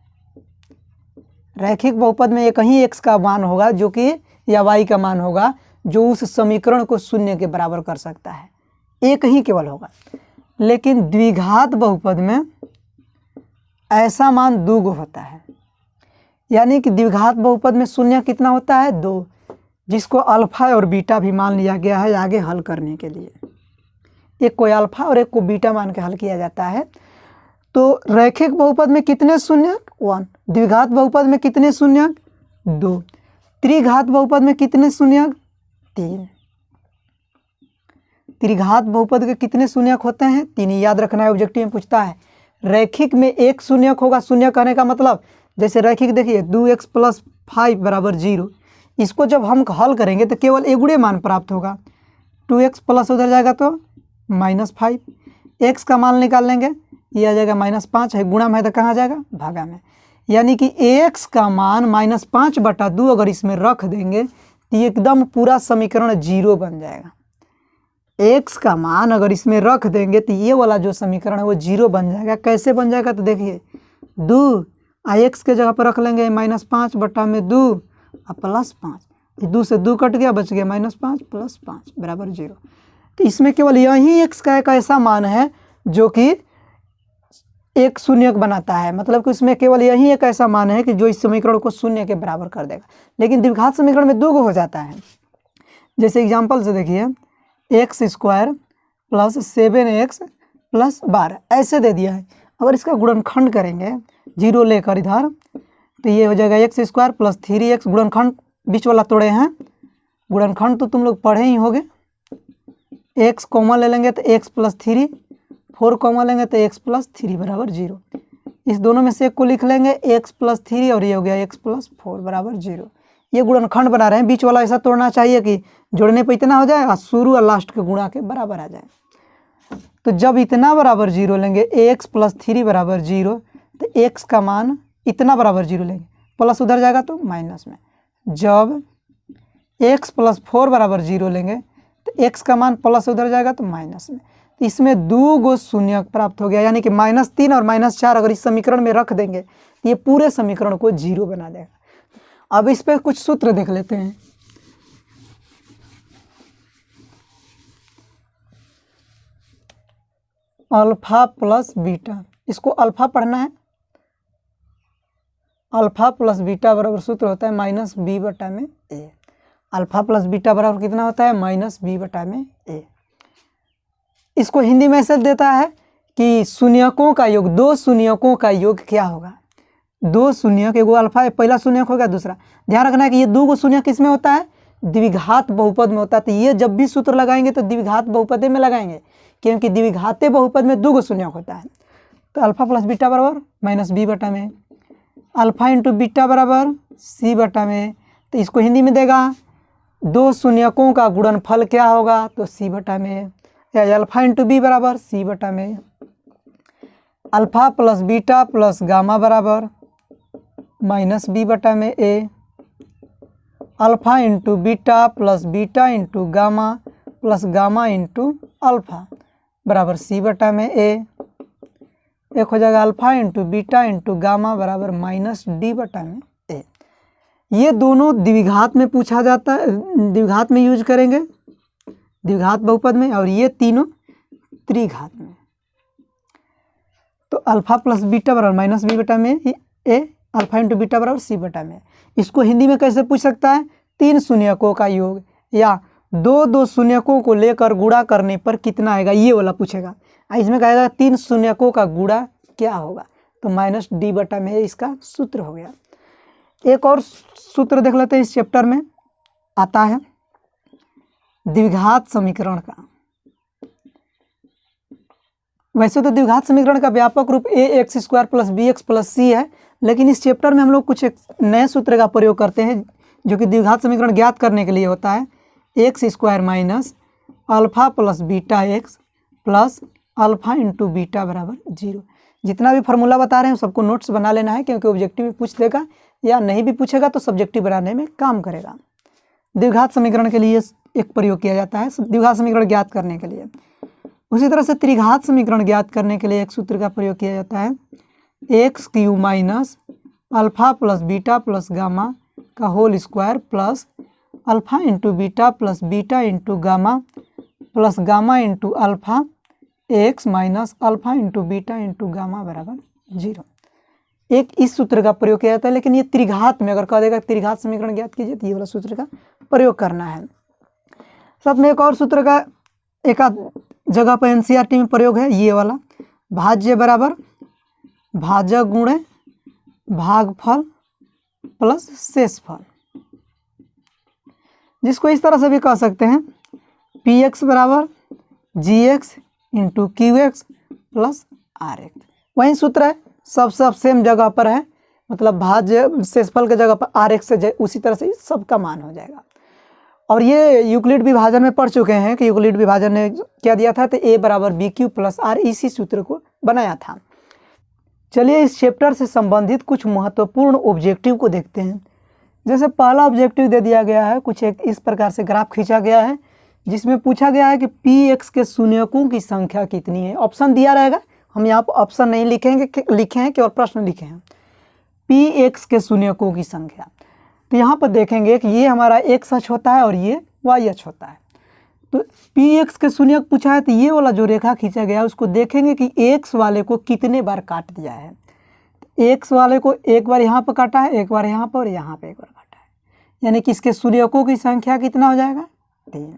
रैखिक बहुपद में एक ही x का मान होगा जो कि या y का मान होगा जो उस समीकरण को शून्य के बराबर कर सकता है, एक ही केवल होगा। लेकिन द्विघात बहुपद में ऐसा मान 2 होता है, यानी कि द्विघात बहुपद में शून्य कितना होता है 2, जिसको अल्फा और बीटा भी मान लिया गया है आगे हल करने के लिए। एक को अल्फा और एक को बीटा मान के हल किया जाता है। तो रैखिक बहुपद में कितने शून्यक 1, द्विघात बहुपद में कितने शून्यक 2, त्रिघात बहुपद में कितने शून्यक 3। त्रिघात बहुपद के कितने शून्यक होते हैं 3, याद रखना है, ऑब्जेक्टिव में पूछता है। रैखिक में एक शून्यक होगा, शून्य कहने का मतलब जैसे रैखिक देखिए 2x + 5 बराबर 0, इसको जब हम हल करेंगे तो केवल एगुड़े मान प्राप्त होगा। 2x प्लस उधर जाएगा तो -5, x का मान निकाल लेंगे, ये आ जाएगा -5 है, गुणा में है तो कहाँ जाएगा भागा में, यानी कि x का मान -5/2 अगर इसमें रख देंगे तो एकदम पूरा समीकरण 0 बन जाएगा। x का मान अगर इसमें रख देंगे तो ये वाला जो समीकरण है वो 0 बन जाएगा। कैसे बन जाएगा तो देखिए 2 x के जगह पर रख लेंगे -5/2 +5, 2 से 2 कट गया, बच गया -5 + 5 बराबर 0। तो इसमें केवल यही x का एक ऐसा मान है जो कि एक शून्यक बनाता है, मतलब कि उसमें केवल यही एक ऐसा मान है कि जो इस समीकरण को शून्य के बराबर कर देगा। लेकिन द्विघात समीकरण में 2 हो जाता है। जैसे एग्जाम्पल से देखिए x² + 7x + 12 ऐसे दे दिया है। अगर इसका गुणनखंड करेंगे 0 लेकर इधर तो ये हो जाएगा x² + 3x, गुणनखंड बीच वाला तोड़े हैं, गुणनखंड तो तुम लोग पढ़े ही होगे। x कॉमन ले लेंगे तो x + 3, 4 कॉमन लेंगे तो x + 3 बराबर 0। इस दोनों में से एक को लिख लेंगे x + 3 और ये हो गया x + 4 बराबर 0। ये गुणनखंड बना रहे हैं, बीच वाला ऐसा तोड़ना चाहिए कि जोड़ने पे इतना हो जाए और शुरू और लास्ट के गुणा के बराबर आ जाए। तो जब इतना बराबर 0 लेंगे x + 3 बराबर 0 तो x का मान इतना बराबर 0 लेंगे, प्लस उधर जाएगा तो माइनस में। जब x + 4 बराबर 0 लेंगे तो x का मान प्लस उधर जाएगा तो माइनस में। तो इसमें 2 शून्यक प्राप्त हो गया, यानी कि -3 और -4 अगर इस समीकरण में रख देंगे तो ये पूरे समीकरण को 0 बना देगा। अब इस पर कुछ सूत्र देख लेते हैं। अल्फा प्लस बीटा, इसको अल्फा पढ़ना है। अल्फा प्लस बीटा बराबर सूत्र होता है -b/a। अल्फा प्लस बीटा बराबर कितना होता है -b/a। इसको हिंदी में ऐसे देता है कि शून्यकों का योग, 2 शून्यकों का योग क्या होगा। दो शून्यक, एगो अल्फा है, पहला शून्यक हो गया, दूसरा। ध्यान रखना है कि ये दो गो शून्यक किसमें होता है, द्विघात बहुपद में होता है। तो ये जब भी सूत्र लगाएंगे तो द्विघात बहुपद में लगाएंगे, क्योंकि द्विघाते बहुपद में दो गो शून्यक होता है। तो अल्फा प्लस बीटा बराबर माइनस बी बटा में, अल्फा इंटू बीटा बराबर सी बटा में। तो इसको हिंदी में देगा, दो शून्यकों का गुणनफल क्या होगा, तो सी बटा में, या अल्फा इंटू बी बराबर सी बटा में। Alpha plus beta plus gamma बराबर माइनस बी बटा में a, alpha into beta plus beta into gamma plus gamma into alpha बराबर सी बटा में ए। एक हो जाएगा alpha into beta into gamma बराबर माइनस डी बटा में ए। ये दोनों द्विघात में पूछा जाता है, द्विघात में यूज करेंगे, द्विघात बहुपद में, और ये तीनों त्रिघात में। तो अल्फा प्लस बीटा बराबर माइनस बी बटा में ए, अल्फा इंटू बीटा बराबर सी बटा में। इसको हिंदी में कैसे पूछ सकता है, तीन शून्यकों का योग या दो दो शून्यकों को लेकर गुणा करने पर कितना आएगा, ये वाला पूछेगा। इसमें कहेगा तीन शून्यकों का गुणा क्या होगा, तो माइनस डी बटा में इसका सूत्र हो गया। एक और सूत्र देख लेते हैं, इस चैप्टर में आता है द्विघात समीकरण का। वैसे तो द्विघात समीकरण का व्यापक रूप a x square plus b x plus c है, लेकिन इस चैप्टर में हम लोग कुछ एक नए सूत्र का प्रयोग करते हैं जो कि द्विघात समीकरण ज्ञात करने के लिए होता है। X square minus alpha plus beta x plus alpha into beta बराबर 0। जितना भी फार्मूला बता रहे हैं सबको नोट्स बना लेना है, क्योंकि ऑब्जेक्टिव भी पूछ देगा या नहीं भी पूछेगा तो सब्जेक्टिव बनाने में काम करेगा। द्विघात समीकरण के लिए एक प्रयोग किया जाता है, द्विघात समीकरण ज्ञात करने के लिए। उसी तरह से त्रिघात समीकरण ज्ञात करने के लिए एक सूत्र का प्रयोग किया जाता है, x cube minus alpha plus beta plus gamma का whole square plus alpha into beta plus beta into gamma plus gamma into alpha x minus alpha into beta into gamma बराबर 0। एक इस सूत्र का प्रयोग किया जाता है, लेकिन ये त्रिघात में अगर कह देगा त्रिघात समीकरण ज्ञात कीजिए तो ये वाला सूत्र का प्रयोग करना है। साथ में एक और सूत्र का एक जगह पर एनसीईआरटी में प्रयोग है, ये वाला भाज्य बराबर भाजक गुणे भागफल प्लस शेषफल, जिसको इस तरह से भी कह सकते हैं पी एक्स बराबर g x into q x plus r x. वही सूत्र है, सब सेम जगह पर है, मतलब भाज्य शेषफल के जगह पर आर एक्स से उसी तरह से सबका मान हो जाएगा। और ये यूक्लिड विभाजन में पढ़ चुके हैं कि यूक्लिड विभाजन ने क्या दिया था, तो ए बराबर बी क्यू प्लस आर, इसी सूत्र को बनाया था। चलिए इस चैप्टर से संबंधित कुछ महत्वपूर्ण ऑब्जेक्टिव को देखते हैं। जैसे पहला ऑब्जेक्टिव दे दिया गया है, कुछ एक इस प्रकार से ग्राफ खींचा गया है जिसमें पूछा गया है कि पी एक्स के शून्यकों की संख्या कितनी है। ऑप्शन दिया रहेगा, हम यहाँ पर ऑप्शन नहीं लिखेंगे, लिखे हैं केवल प्रश्न लिखे हैं। पी एक्स के शून्यकों की संख्या, तो यहाँ पर देखेंगे कि ये हमारा एक्स अक्ष होता है और ये वाई अक्ष होता है। तो पी एक्स के शून्यक पूछा है, तो ये वाला जो रेखा खींचा गया है उसको देखेंगे कि एक्स वाले को कितने बार काट दिया है। एक्स वाले को एक बार यहाँ पर काटा है, एक बार यहाँ पर और यहाँ पर एक बार काटा है, यानी कि इसके शून्यकों की संख्या कितना हो जाएगा, 3।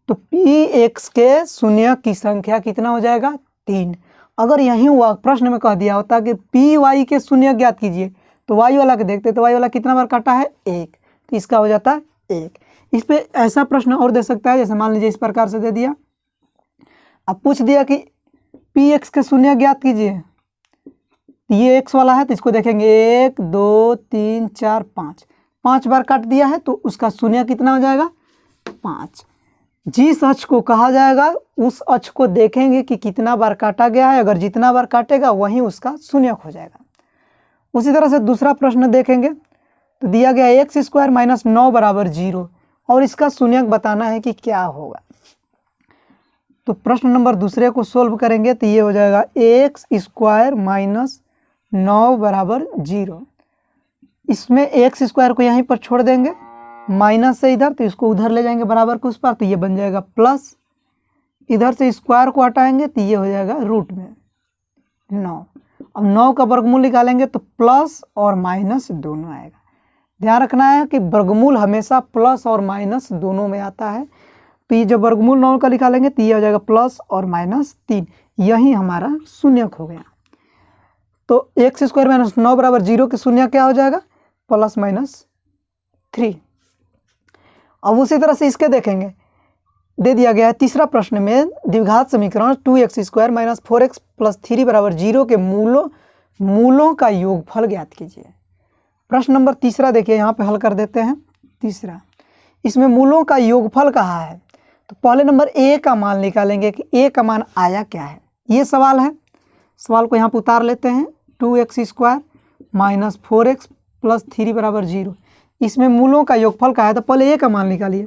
तो पी एक्स के शून्यक की संख्या कितना हो जाएगा, 3। अगर यहीं हुआ प्रश्न में कह दिया होता कि पी वाई के शून्यक ज्ञात कीजिए, तो वाई वाला के देखते, तो वाई वाला कितना बार काटा है, 1, तो इसका हो जाता है 1। इस पे ऐसा प्रश्न और दे सकता है, जैसे मान लीजिए इस प्रकार से दे दिया, अब पूछ दिया कि पी एक्स के शून्यक ज्ञात कीजिए, तो ये एक्स वाला है तो इसको देखेंगे 1 2 3 4 5 बार काट दिया है, तो उसका शून्य कितना हो जाएगा, 5। जिस अक्ष को कहा जाएगा उस अक्ष को देखेंगे कि कितना बार काटा गया है, अगर जितना बार काटेगा वहीं उसका शून्यक हो जाएगा। उसी तरह से दूसरा प्रश्न देखेंगे तो दिया गया एक्स स्क्वायर माइनस 9 बराबर 0 और इसका शून्यक बताना है कि क्या होगा। तो प्रश्न नंबर दूसरे को सोल्व करेंगे तो ये हो जाएगा एक्स स्क्वायर माइनस 9 बराबर 0। इसमें एक्स स्क्वायर को यहीं पर छोड़ देंगे, माइनस से इधर, तो इसको उधर ले जाएंगे बराबर को उस पर, तो ये बन जाएगा प्लस, इधर से स्क्वायर को हटाएंगे तो ये हो जाएगा रूट में 9। अब 9 का वर्गमूल निकालेंगे तो प्लस और माइनस दोनों आएगा। ध्यान रखना है कि वर्गमूल हमेशा प्लस और माइनस दोनों में आता है, तो ये जब वर्गमूल 9 का निकालेंगे तो ये हो जाएगा प्लस और माइनस 3, यही हमारा शून्यक हो गया। तो एक्स स्क्वायर माइनस 9 बराबर 0 के शून्य क्या हो जाएगा, +-3। अब उसी तरह से इसके देखेंगे, दे दिया गया है तीसरा प्रश्न में द्विघात समीकरण 2x² माइनस 4x + 3 बराबर 0 के मूलों का योगफल ज्ञात कीजिए। प्रश्न नंबर तीसरा देखिए, यहाँ पे हल कर देते हैं। तीसरा, इसमें मूलों का योगफल कहा है, तो पहले नंबर ए का मान निकालेंगे कि ए का मान आया क्या है, ये सवाल है। सवाल को यहाँ पर उतार लेते हैं। 2x² माइनस 4x + 3 बराबर 0, इसमें मूलों का योगफल कहा है, तो पहले ए का मान निकालिए।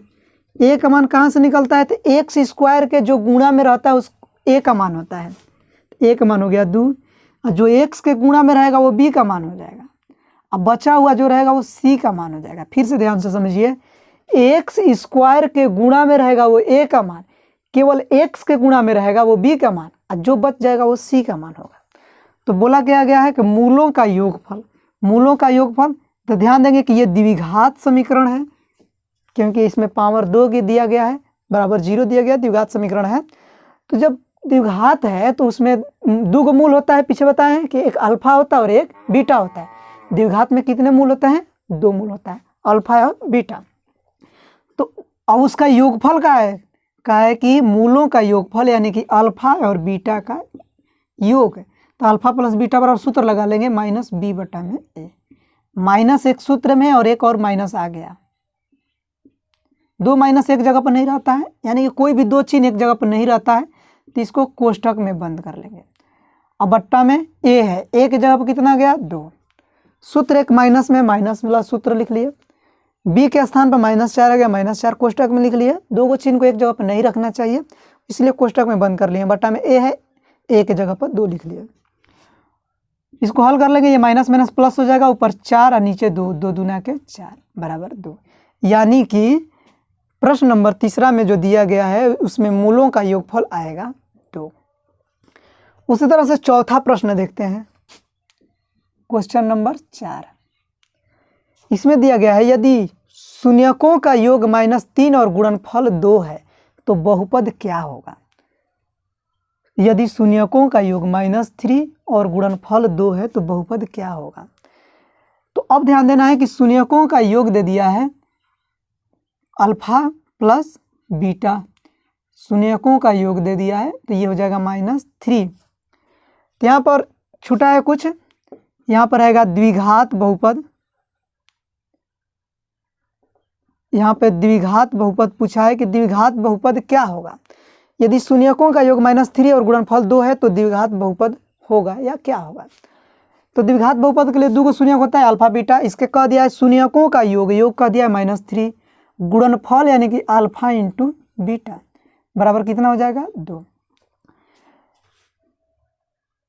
ए का मान कहाँ से निकलता है, तो x² के जो गुणा में रहता है उस ए का मान होता है। ए का मान हो गया 2, और जो x के गुणा में रहेगा वो b का मान हो जाएगा। अब बचा हुआ जो रहेगा वो c का मान हो जाएगा। फिर से ध्यान से समझिए, x² के गुणा में रहेगा वो a का मान, केवल x के गुणा में रहेगा वो b का मान, और जो बच जाएगा वो c का मान होगा। तो बोला गया है कि मूलों का योगफल, मूलों का योगफल, तो ध्यान देंगे कि ये द्विघात समीकरण है, क्योंकि इसमें पावर 2 की दिया गया है, बराबर 0 दिया गया, द्विघात समीकरण है। तो जब द्विघात है तो उसमें 2 मूल होता है, पीछे बताए हैं कि एक अल्फा होता है और एक बीटा होता है। द्विघात में कितने मूल होते हैं, 2 मूल होता है, अल्फा और बीटा। तो अब उसका योगफल का है कि मूलों का योगफल यानी कि अल्फा और बीटा का योग है। तो अल्फा प्लस बीटा बराबर सूत्र लगा लेंगे -b/a। माइनस एक सूत्र में और एक और माइनस आ गया, 2 माइनस एक जगह पर नहीं रहता है, यानी कि कोई भी 2 चिन्ह एक जगह पर नहीं रहता है, तो इसको कोष्ठक में बंद कर लेंगे। अब बट्टा में ए है, ए की जगह पर कितना गया, 2। सूत्र एक माइनस में माइनस वाला सूत्र लिख लिए, बी के स्थान पर -4 आ गया, -4 कोष्ठक में लिख लिए। 2 चिन्ह को एक जगह पर नहीं रखना चाहिए, इसलिए कोष्ठक में बंद कर लिए। बट्टा में ए है, ए की जगह पर 2 लिख लिए। इसको हल कर लेंगे, ये माइनस माइनस प्लस हो जाएगा, ऊपर 4 और नीचे 2, 2 दूना के 4 बराबर 2। यानी कि प्रश्न नंबर तीसरा में जो दिया गया है उसमें मूलों का योगफल आएगा 2। उसी तरह से चौथा प्रश्न देखते हैं, क्वेश्चन नंबर 4। इसमें दिया गया है यदि शून्यकों का योग -3 और गुणनफल 2 है तो बहुपद क्या होगा। यदि शून्यकों का योग -3 और गुणनफल 2 है तो बहुपद क्या होगा। तो अब ध्यान देना है कि शून्यकों का योग दे दिया है अल्फा प्लस बीटा, शून्यकों का योग दे दिया है, तो ये हो जाएगा -3। तो यहाँ पर छूटा है कुछ, यहाँ पर रहेगा द्विघात बहुपद, यहाँ पे द्विघात बहुपद पूछा है कि द्विघात बहुपद क्या होगा। यदि शून्यकों का योग -3 और गुणनफल 2 है तो द्विघात बहुपद होगा या क्या होगा। तो द्विघात बहुपद के लिए 2 शून्यक होता है, अल्फा बीटा। इसके कह दिया है शून्यकों का योग कह दिया है -3, गुणनफल यानी कि अल्फा इंटू बीटा बराबर कितना हो जाएगा, 2।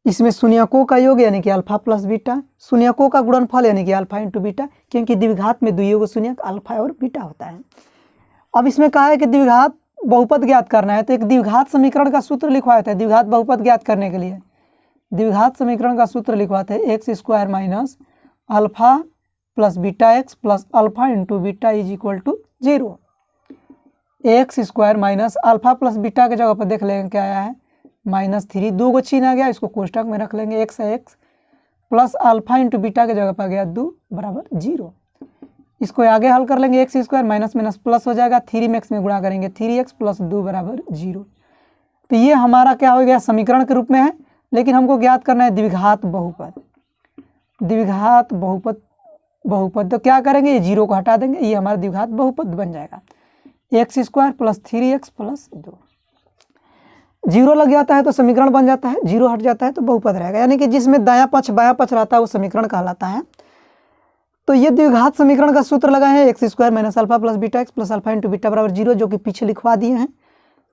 इसमें शून्यकों का योग यानी कि अल्फा प्लस बीटा, शून्यकों का गुणनफल यानी कि अल्फा इंटू बीटा, क्योंकि द्विघात में 2 शून्यक अल्फा और बीटा होता है। अब इसमें कहा है कि द्विघात बहुपद ज्ञात करना है, तो एक द्विघात समीकरण का सूत्र लिखवाया था। द्विघात बहुपद ज्ञात करने के लिए द्विघात समीकरण का सूत्र लिखवाते हैं, x² minus alpha plus beta x plus alpha into beta is equal to 0। x² minus alpha plus beta के जगह पर देख लेंगे क्या आया है, -3, 2 चिन्ह आ गया, इसको कोष्ठक में रख लेंगे, x है x plus alpha into beta के जगह पर गया 2 बराबर 0। इसको आगे हल कर लेंगे, x² माइनस माइनस प्लस हो जाएगा, 3 में x में गुणा करेंगे, 3x प्लस 2 बराबर 0। तो ये हमारा क्या हो गया, समीकरण के रूप में है, लेकिन हमको ज्ञात करना है द्विघात बहुपद। द्विघात बहुपद तो क्या करेंगे, ये 0 को हटा देंगे, ये हमारा द्विघात बहुपद बन जाएगा, x² प्लस 3x प्लस 2। 0 लग जाता है तो समीकरण बन जाता है, 0 हट जाता है तो बहुपद रहेगा, यानी कि जिसमें दायां पक्ष बायां पक्ष रहता है वो समीकरण कहलाता है। तो ये द्विघात समीकरण का सूत्र लगा है, x² minus alpha plus beta x plus alpha into beta बराबर 0, जो कि पीछे लिखवा दिए हैं,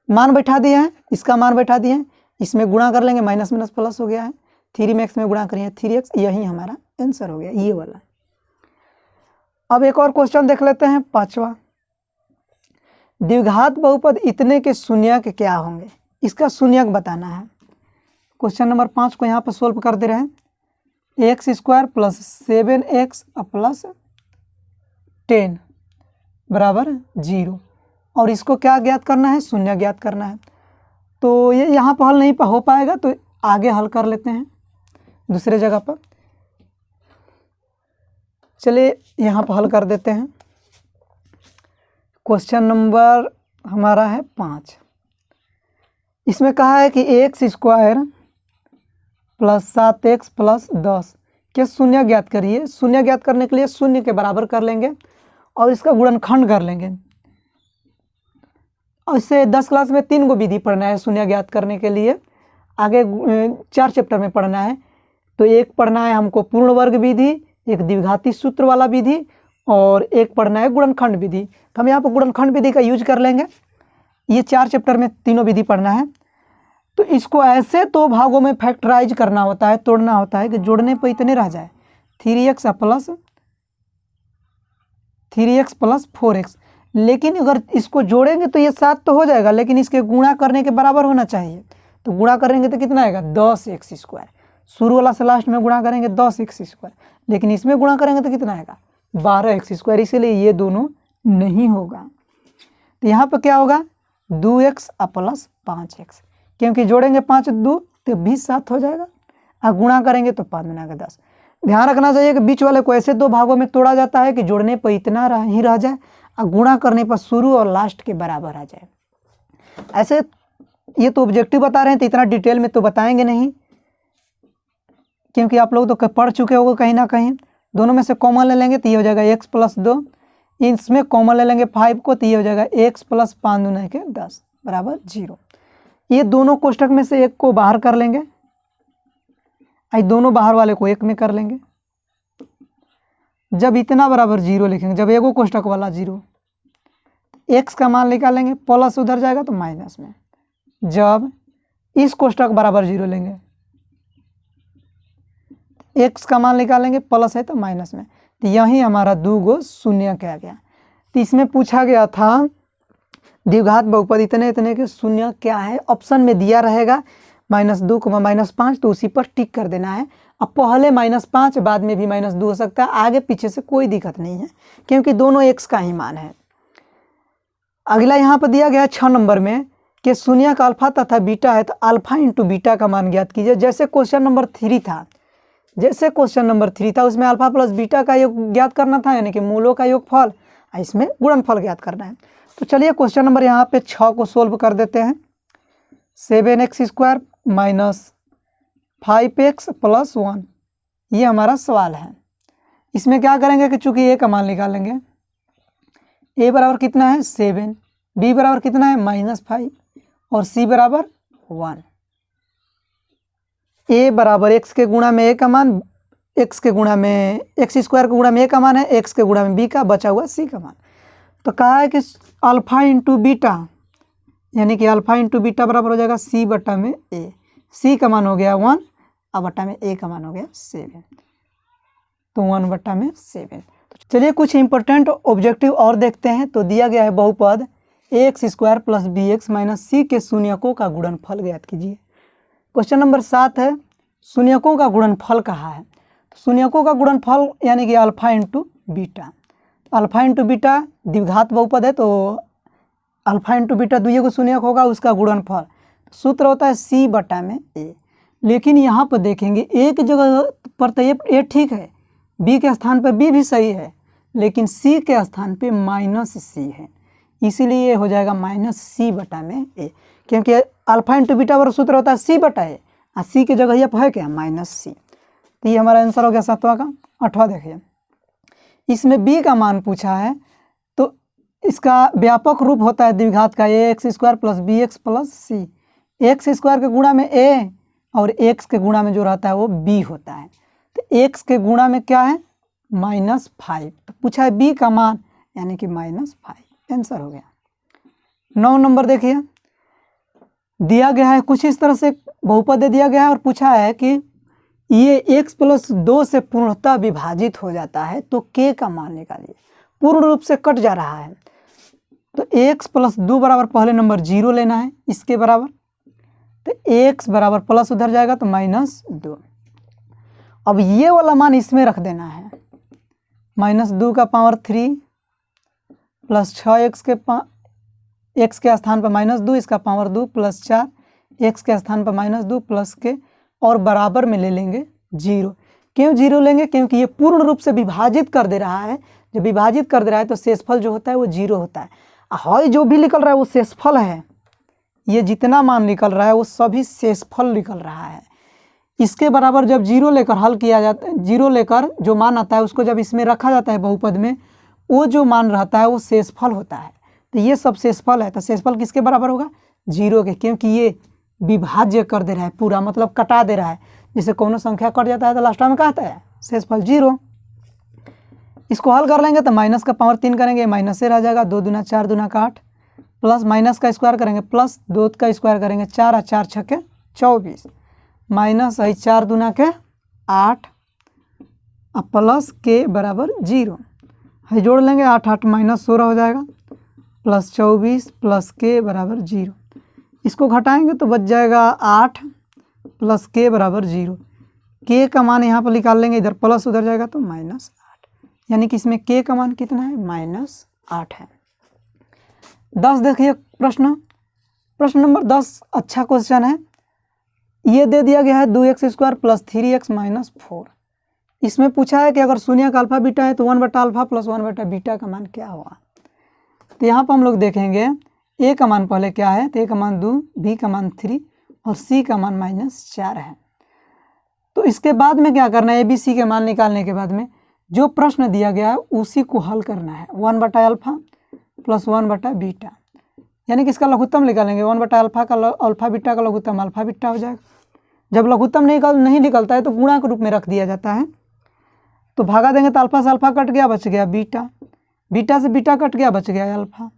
मान बैठा दिए हैं, इसका मान बैठा दिए हैं, इसमें गुणा कर लेंगे, माइनस माइनस प्लस हो गया है, 3 में x में गुणा करिए 3x, यही हमारा आंसर हो गया, ये वाला। अब एक और क्वेश्चन देख लेते हैं, 5वां। द्विघात बहुपद इतने के शून्यक क्या होंगे, इसका शून्यक बताना है। क्वेश्चन नंबर 5 को यहाँ पर सोल्व कर दे रहे हैं, x² प्लस 7x प्लस 10 बराबर 0, और इसको क्या ज्ञात करना है, शून्य ज्ञात करना है। तो ये यहाँ पर हल नहीं हो पाएगा, तो आगे हल कर लेते हैं। दूसरे जगह पर। चलिए यहाँ पर हल कर देते हैं। क्वेश्चन नंबर हमारा है 5। इसमें कहा है कि x square plus 7x plus 10 के शून्य ज्ञात करिए। शून्य ज्ञात करने के लिए शून्य के बराबर कर लेंगे और इसका गुणनखंड कर लेंगे। और इससे 10 क्लास में 3 गो विधि पढ़ना है शून्य ज्ञात करने के लिए। आगे 4 चैप्टर में पढ़ना है। तो एक पढ़ना है हमको पूर्ण वर्ग विधि, एक द्विघाती सूत्र वाला विधि, और एक पढ़ना है गुणनखंड विधि। तो हम यहाँ पर गुणनखंड विधि का यूज कर लेंगे। ये 4 चैप्टर में तीनों विधि पढ़ना है। तो इसको ऐसे तो भागों में फैक्टराइज करना होता है, तोड़ना होता है कि जोड़ने पर इतने रह जाए 3x प्लस 4x। लेकिन अगर इसको जोड़ेंगे तो ये 7 तो हो जाएगा, लेकिन इसके गुणा करने के बराबर होना चाहिए। तो गुणा करेंगे तो कितना आएगा 10x स्क्वायर। शुरू वाला से लास्ट में गुणा करेंगे 10x स्क्वायर, लेकिन इसमें गुणा करेंगे तो कितना आएगा 12x स्क्वायर। इसीलिए ये दोनों नहीं होगा। तो यहाँ पर क्या होगा 2x प्लस 5x, क्योंकि जोड़ेंगे 5 2 तो 20 7 हो जाएगा, और गुणा करेंगे तो 5 गुना के 10। ध्यान रखना चाहिए कि बीच वाले को ऐसे 2 भागों में तोड़ा जाता है कि जोड़ने पर इतना ही रह जाए और गुणा करने पर शुरू और लास्ट के बराबर आ जाए। ऐसे ये तो ऑब्जेक्टिव बता रहे हैं, तो इतना डिटेल में तो बताएंगे नहीं, क्योंकि आप लोग तो पढ़ चुके होंगे कहीं ना कहीं। दोनों में से कॉमन ले लेंगे तो ये हो जाएगा x प्लस 2, इसमें कॉमन ले लेंगे 5 को, तो ये हो जाएगा x प्लस 5 दूना के 10 बराबर 0। ये दोनों कोष्टक में से एक को बाहर कर लेंगे, दोनों बाहर वाले को एक में कर लेंगे। जब इतना बराबर 0 लिखेंगे, जब एगो कोष्टक वाला 0, x का मान निकालेंगे, प्लस उधर जाएगा तो माइनस में। जब इस कोष्टक बराबर 0 लेंगे, x का मान निकालेंगे, प्लस है तो माइनस में। तो यही हमारा 2 गो शून्य कहा गया। तो इसमें पूछा गया था द्विघात बहुपद इतने इतने के शून्य क्या है। ऑप्शन में दिया रहेगा -2, -5, तो उसी पर टिक कर देना है। अब पहले -5 बाद में भी -2 हो सकता है, आगे पीछे से कोई दिक्कत नहीं है, क्योंकि दोनों x का ही मान है। अगला यहाँ पर दिया गया है 6 नंबर में कि शून्य का अल्फा तथा बीटा है, तो अल्फा इंटू बीटा का मान ज्ञात कीजिए। जैसे क्वेश्चन नंबर 3 था, उसमें अल्फा प्लस बीटा का योग ज्ञात करना था, यानी कि मूलों का योगफल, इसमें गुणनफल ज्ञात करना है। तो चलिए क्वेश्चन नंबर यहाँ पे 6 को सोल्व कर देते हैं। 7x square minus 5x plus 1, ये हमारा सवाल है। इसमें क्या करेंगे कि चूंकि a का मान निकालेंगे, a बराबर कितना है 7, b बराबर कितना है -5 और c बराबर 1। a बराबर x के गुणा में a का मान, x के गुणा में x स्क्वायर के गुणा में a का मान है, x के गुणा में b का, बचा हुआ c का मान। तो कहा है कि अल्फा इंटू बीटा, यानी कि अल्फा इंटू बीटा बराबर हो जाएगा c बटा में a। c का मान हो गया 1 और बटा में a का मान हो गया 7, तो 1 बटा में 7। तो चलिए कुछ इंपॉर्टेंट ऑब्जेक्टिव और देखते हैं। तो दिया गया है बहुपद ax square plus bx minus c के शून्यकों का गुणनफल ज्ञात कीजिए। क्वेश्चन नंबर 7 है, शून्यकों का गुणनफल कहा है। तो शून्यकों का गुणनफल यानी कि alpha into beta. Alpha into beta द्विघात बहुपद है, तो अल्फा इंटू बीटा दुइये को शून्यक होगा, उसका गुणनफल सूत्र होता है c बटा में a। लेकिन यहाँ पर देखेंगे एक जगह पर तो ये ठीक है, b के स्थान पर b भी सही है, लेकिन c के स्थान पे -c है, इसीलिए ये हो जाएगा -c बटा में a, क्योंकि अल्फा इंटू बीटा पर सूत्र होता है c बटा a और c की जगह ये है क्या -c। तो ये हमारा आंसर हो गया 7वां का। 8वां देखिए, इसमें b का मान पूछा है, तो इसका व्यापक रूप होता है द्विघात का ax square plus bx plus c। x square के गुणा में a और x के गुणा में जो रहता है वो b होता है। तो x के गुणा में क्या है -5, तो पूछा है b का मान यानी कि -5, आंसर हो गया। 9 नंबर देखिए, दिया गया है कुछ इस तरह से बहुपद दे दिया गया है और पूछा है कि ये x प्लस 2 से पूर्णतः विभाजित हो जाता है, तो k का मान निकालिए। पूर्ण रूप से कट जा रहा है, तो x प्लस 2 बराबर पहले नंबर 0 लेना है इसके बराबर, तो x बराबर प्लस उधर जाएगा तो -2। अब ये वाला मान इसमें रख देना है, -2 का पावर 3 प्लस 6x के x के स्थान पर -2, इसका पावर 2 प्लस 4, x के स्थान पर -2 प्लस के, और बराबर में ले लेंगे जीरो। क्यों जीरो लेंगे? क्योंकि ये पूर्ण रूप से विभाजित कर दे रहा है। जब विभाजित कर दे रहा है तो शेषफल जो होता है वो जीरो होता है। हॉय जो भी निकल रहा है वो शेषफल है। ये जितना मान निकल रहा है वो सभी शेषफल निकल रहा है। इसके बराबर जब जीरो लेकर हल किया जाता है, जीरो लेकर जो मान आता है उसको जब इसमें रखा जाता है बहुपद में, वो जो मान रहता है वो शेषफल होता है। तो ये सब शेषफल है। तो शेषफल किसके बराबर होगा? जीरो के, क्योंकि ये विभाज्य कर दे रहा है पूरा, मतलब कटा दे रहा है। जैसे कोनो संख्या कट जाता है तो लास्ट में क्या आता है? शेषफल जीरो। इसको हल कर लेंगे तो माइनस का पावर 3 करेंगे, माइनस से रह जाएगा, 2 दूना 4 दूना का 8, प्लस माइनस का स्क्वायर करेंगे, प्लस 2 का स्क्वायर करेंगे, 4 और 4 छक्के 24, माइनस है 4 दूना के 8 और प्लस के बराबर जीरो है। जोड़ लेंगे 8 8 माइनस 16 हो जाएगा, प्लस 24 प्लस के बराबर जीरो। इसको घटाएंगे तो बच जाएगा 8 प्लस के बराबर जीरो। के का मान यहाँ पर निकाल लेंगे, इधर प्लस उधर जाएगा तो माइनस 8, यानी कि इसमें के का मान कितना है? -8 है। 10 देखिए प्रश्न नंबर 10 अच्छा क्वेश्चन है। ये दे दिया गया है 2x² प्लस 3x माइनस 4। इसमें पूछा है कि अगर शून्य का अल्फा बीटा है तो 1/अल्फा प्लस 1/बीटा का मान क्या होगा। तो यहाँ पर हम लोग देखेंगे ए का मान पहले क्या है, तो ए का मान 2, बी का मान 3 और सी का मान -4 है। तो इसके बाद में क्या करना है? ए बी सी के मान निकालने के बाद में जो प्रश्न दिया गया है उसी को हल करना है। 1/अल्फा प्लस 1/बीटा, यानी कि इसका लघुत्तम निकालेंगे। 1/अल्फा का अल्फा बीटा का लघुत्तम अल्फा बीटा हो जाएगा। जब लघुत्तम नहीं निकलता है तो गुणा के रूप में रख दिया जाता है। तो भागा देंगे तो अल्फा से अल्फा कट गया, बच गया बीटा, बीटा से बीटा कट गया, बच गया अल्फा।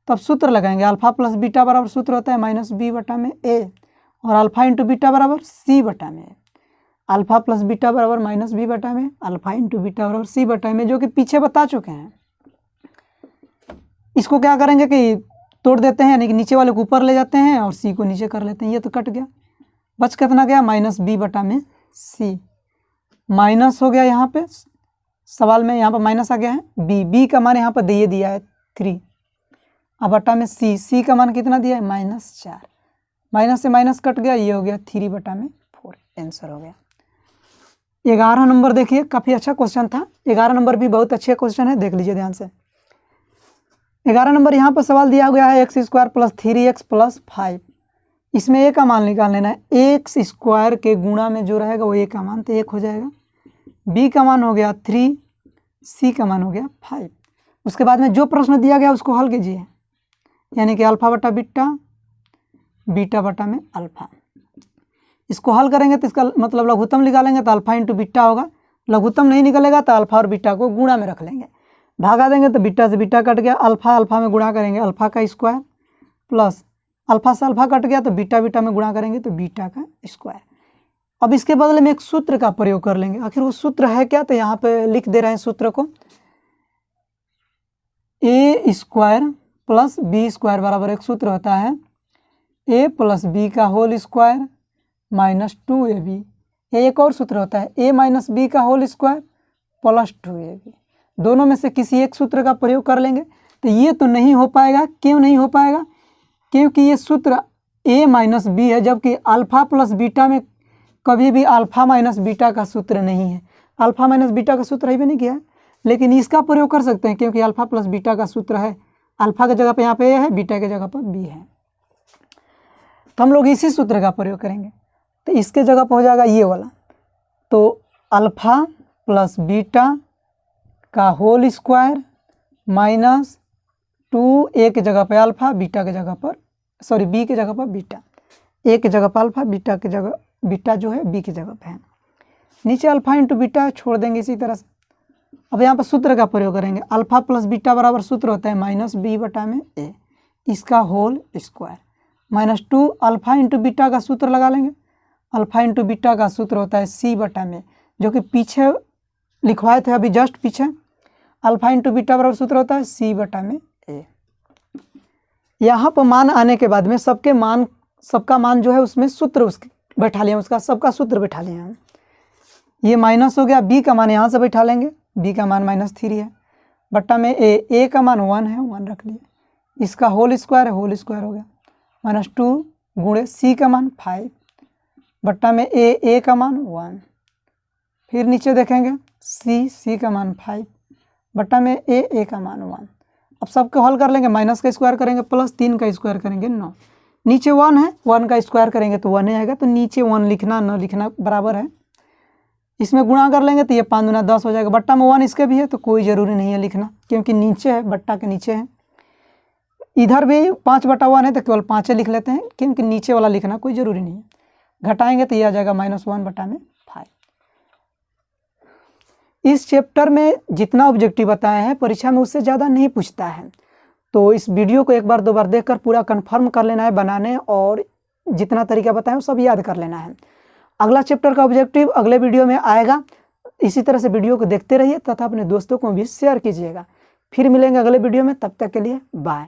तब सूत्र लगाएंगे, अल्फा प्लस बीटा बराबर सूत्र होता है -b/a, और अल्फा इंटू बीटा बराबर c/a। अल्फा प्लस बीटा बराबर -b/a, अल्फा इंटू बीटा बराबर c/a, जो कि पीछे बता चुके हैं। इसको क्या करेंगे कि तोड़ देते हैं, यानी कि नीचे वाले को ऊपर ले जाते हैं और सी को नीचे कर लेते हैं। ये तो कट गया, बच कितना गया? -b/c। माइनस हो गया यहाँ पे सवाल में, यहाँ पर माइनस आ गया है। बी का मान यहाँ पर दिया है 3, अब बटा में सी का मान कितना दिया है? -4। माइनस से माइनस कट गया, ये हो गया 3/4, आंसर हो गया। 11 नंबर देखिए, काफ़ी अच्छा क्वेश्चन था। 11 नंबर भी बहुत अच्छे क्वेश्चन है, देख लीजिए ध्यान से। 11 नंबर यहाँ पर सवाल दिया गया है x² प्लस 3x प्लस 5। इसमें ए का मान निकाल लेना है। x² के गुणा में जो रहेगा वो ए का मान, तो 1 हो जाएगा। बी का मान हो गया 3, सी का मान हो गया 5। उसके बाद में जो प्रश्न दिया गया उसको हल कीजिए, यानी कि अल्फा बटा बीटा, बीटा बटा में अल्फा। इसको हल करेंगे तो इसका मतलब लघुत्तम निकालेंगे तो अल्फा इंटू बीटा होगा। लघुत्तम नहीं निकलेगा तो अल्फा और बीटा को गुणा में रख लेंगे। भागा देंगे तो बीटा से बीटा कट गया, अल्फा अल्फा में गुणा करेंगे अल्फा का स्क्वायर, प्लस अल्फा से अल्फा कट गया तो बीटा बीटा में गुणा करेंगे तो बीटा का स्क्वायर। अब इसके बदले में एक सूत्र का प्रयोग कर लेंगे। आखिर वो सूत्र है क्या? तो यहाँ पे लिख दे रहे हैं सूत्र को। a² प्लस b² बराबर एक सूत्र होता है a प्लस b का होल स्क्वायर माइनस 2ab। एक और सूत्र होता है a माइनस b का होल स्क्वायर प्लस 2ab। दोनों में से किसी एक सूत्र का प्रयोग कर लेंगे। तो ये तो नहीं हो पाएगा। क्यों नहीं हो पाएगा? क्योंकि ये सूत्र a माइनस b है, जबकि अल्फा प्लस बीटा में कभी भी अल्फा माइनस बीटा का सूत्र नहीं है। अल्फा माइनस बीटा का सूत्र ही भी नहीं किया है, लेकिन इसका प्रयोग कर सकते हैं क्योंकि अल्फा प्लस बीटा का सूत्र है। अल्फा की जगह पे यहाँ पे ए है, बीटा की जगह पर बी है, तो हम लोग इसी सूत्र का प्रयोग करेंगे। तो इसके जगह पर हो जाएगा ये वाला, तो अल्फा प्लस बीटा का होल स्क्वायर माइनस 2a की जगह पर अल्फा, बीटा की जगह पर बी की जगह पर बीटा, ए की जगह पर अल्फा, बीटा की जगह बीटा जो है बी की जगह पे है। नीचे अल्फा इंटू बीटा छोड़ देंगे इसी तरह से। अब यहाँ पर सूत्र का प्रयोग करेंगे। अल्फा प्लस बीटा बराबर सूत्र होता है -b/a, इसका whole square, -2 alpha into beta का सूत्र लगा लेंगे। अल्फा इंटू बीटा का सूत्र होता है c/a, जो कि पीछे लिखवाए थे अभी जस्ट पीछे। अल्फा इंटू बीटा बराबर सूत्र होता है c/a। यहाँ पर मान आने के बाद में सबका मान जो है उसमें सूत्र उसके बैठा लिया, उसका सबका सूत्र बैठा लिया हम। ये माइनस हो गया, बी का मान यहाँ से बैठा लेंगे, बी का मान -3 है, बट्टा में ए का मान 1 है, 1 रख लिया। इसका होल स्क्वायर है, होल स्क्वायर हो गया, -2 गुणे सी का मान 5, बट्टा में ए का मान 1, फिर नीचे देखेंगे सी का मान 5 बट्टा में ए का मान 1। अब सबको हल कर लेंगे, माइनस का स्क्वायर करेंगे प्लस 3 का स्क्वायर करेंगे 9। नीचे 1 है, 1 का स्क्वायर करेंगे तो 1 ही आएगा, तो नीचे 1 लिखना न लिखना बराबर है। इसमें गुणा कर लेंगे तो ये 5 दूना 10 हो जाएगा। बट्टा में 1 इसके भी है तो कोई ज़रूरी नहीं है लिखना, क्योंकि नीचे है, बट्टा के नीचे है। इधर भी 5/1 है तो केवल 5 लिख लेते हैं, क्योंकि नीचे वाला लिखना कोई ज़रूरी नहीं है। घटाएंगे तो ये आ जाएगा -1/5। इस चैप्टर में जितना ऑब्जेक्टिव बताए हैं परीक्षा में उससे ज़्यादा नहीं पूछता है, तो इस वीडियो को एक बार दो बार देखकर पूरा कंफर्म कर लेना है बनाने, और जितना तरीका बताएं वो सब याद कर लेना है। अगला चैप्टर का ऑब्जेक्टिव अगले वीडियो में आएगा। इसी तरह से वीडियो को देखते रहिए तथा अपने दोस्तों को भी शेयर कीजिएगा। फिर मिलेंगे अगले वीडियो में, तब तक के लिए बाय।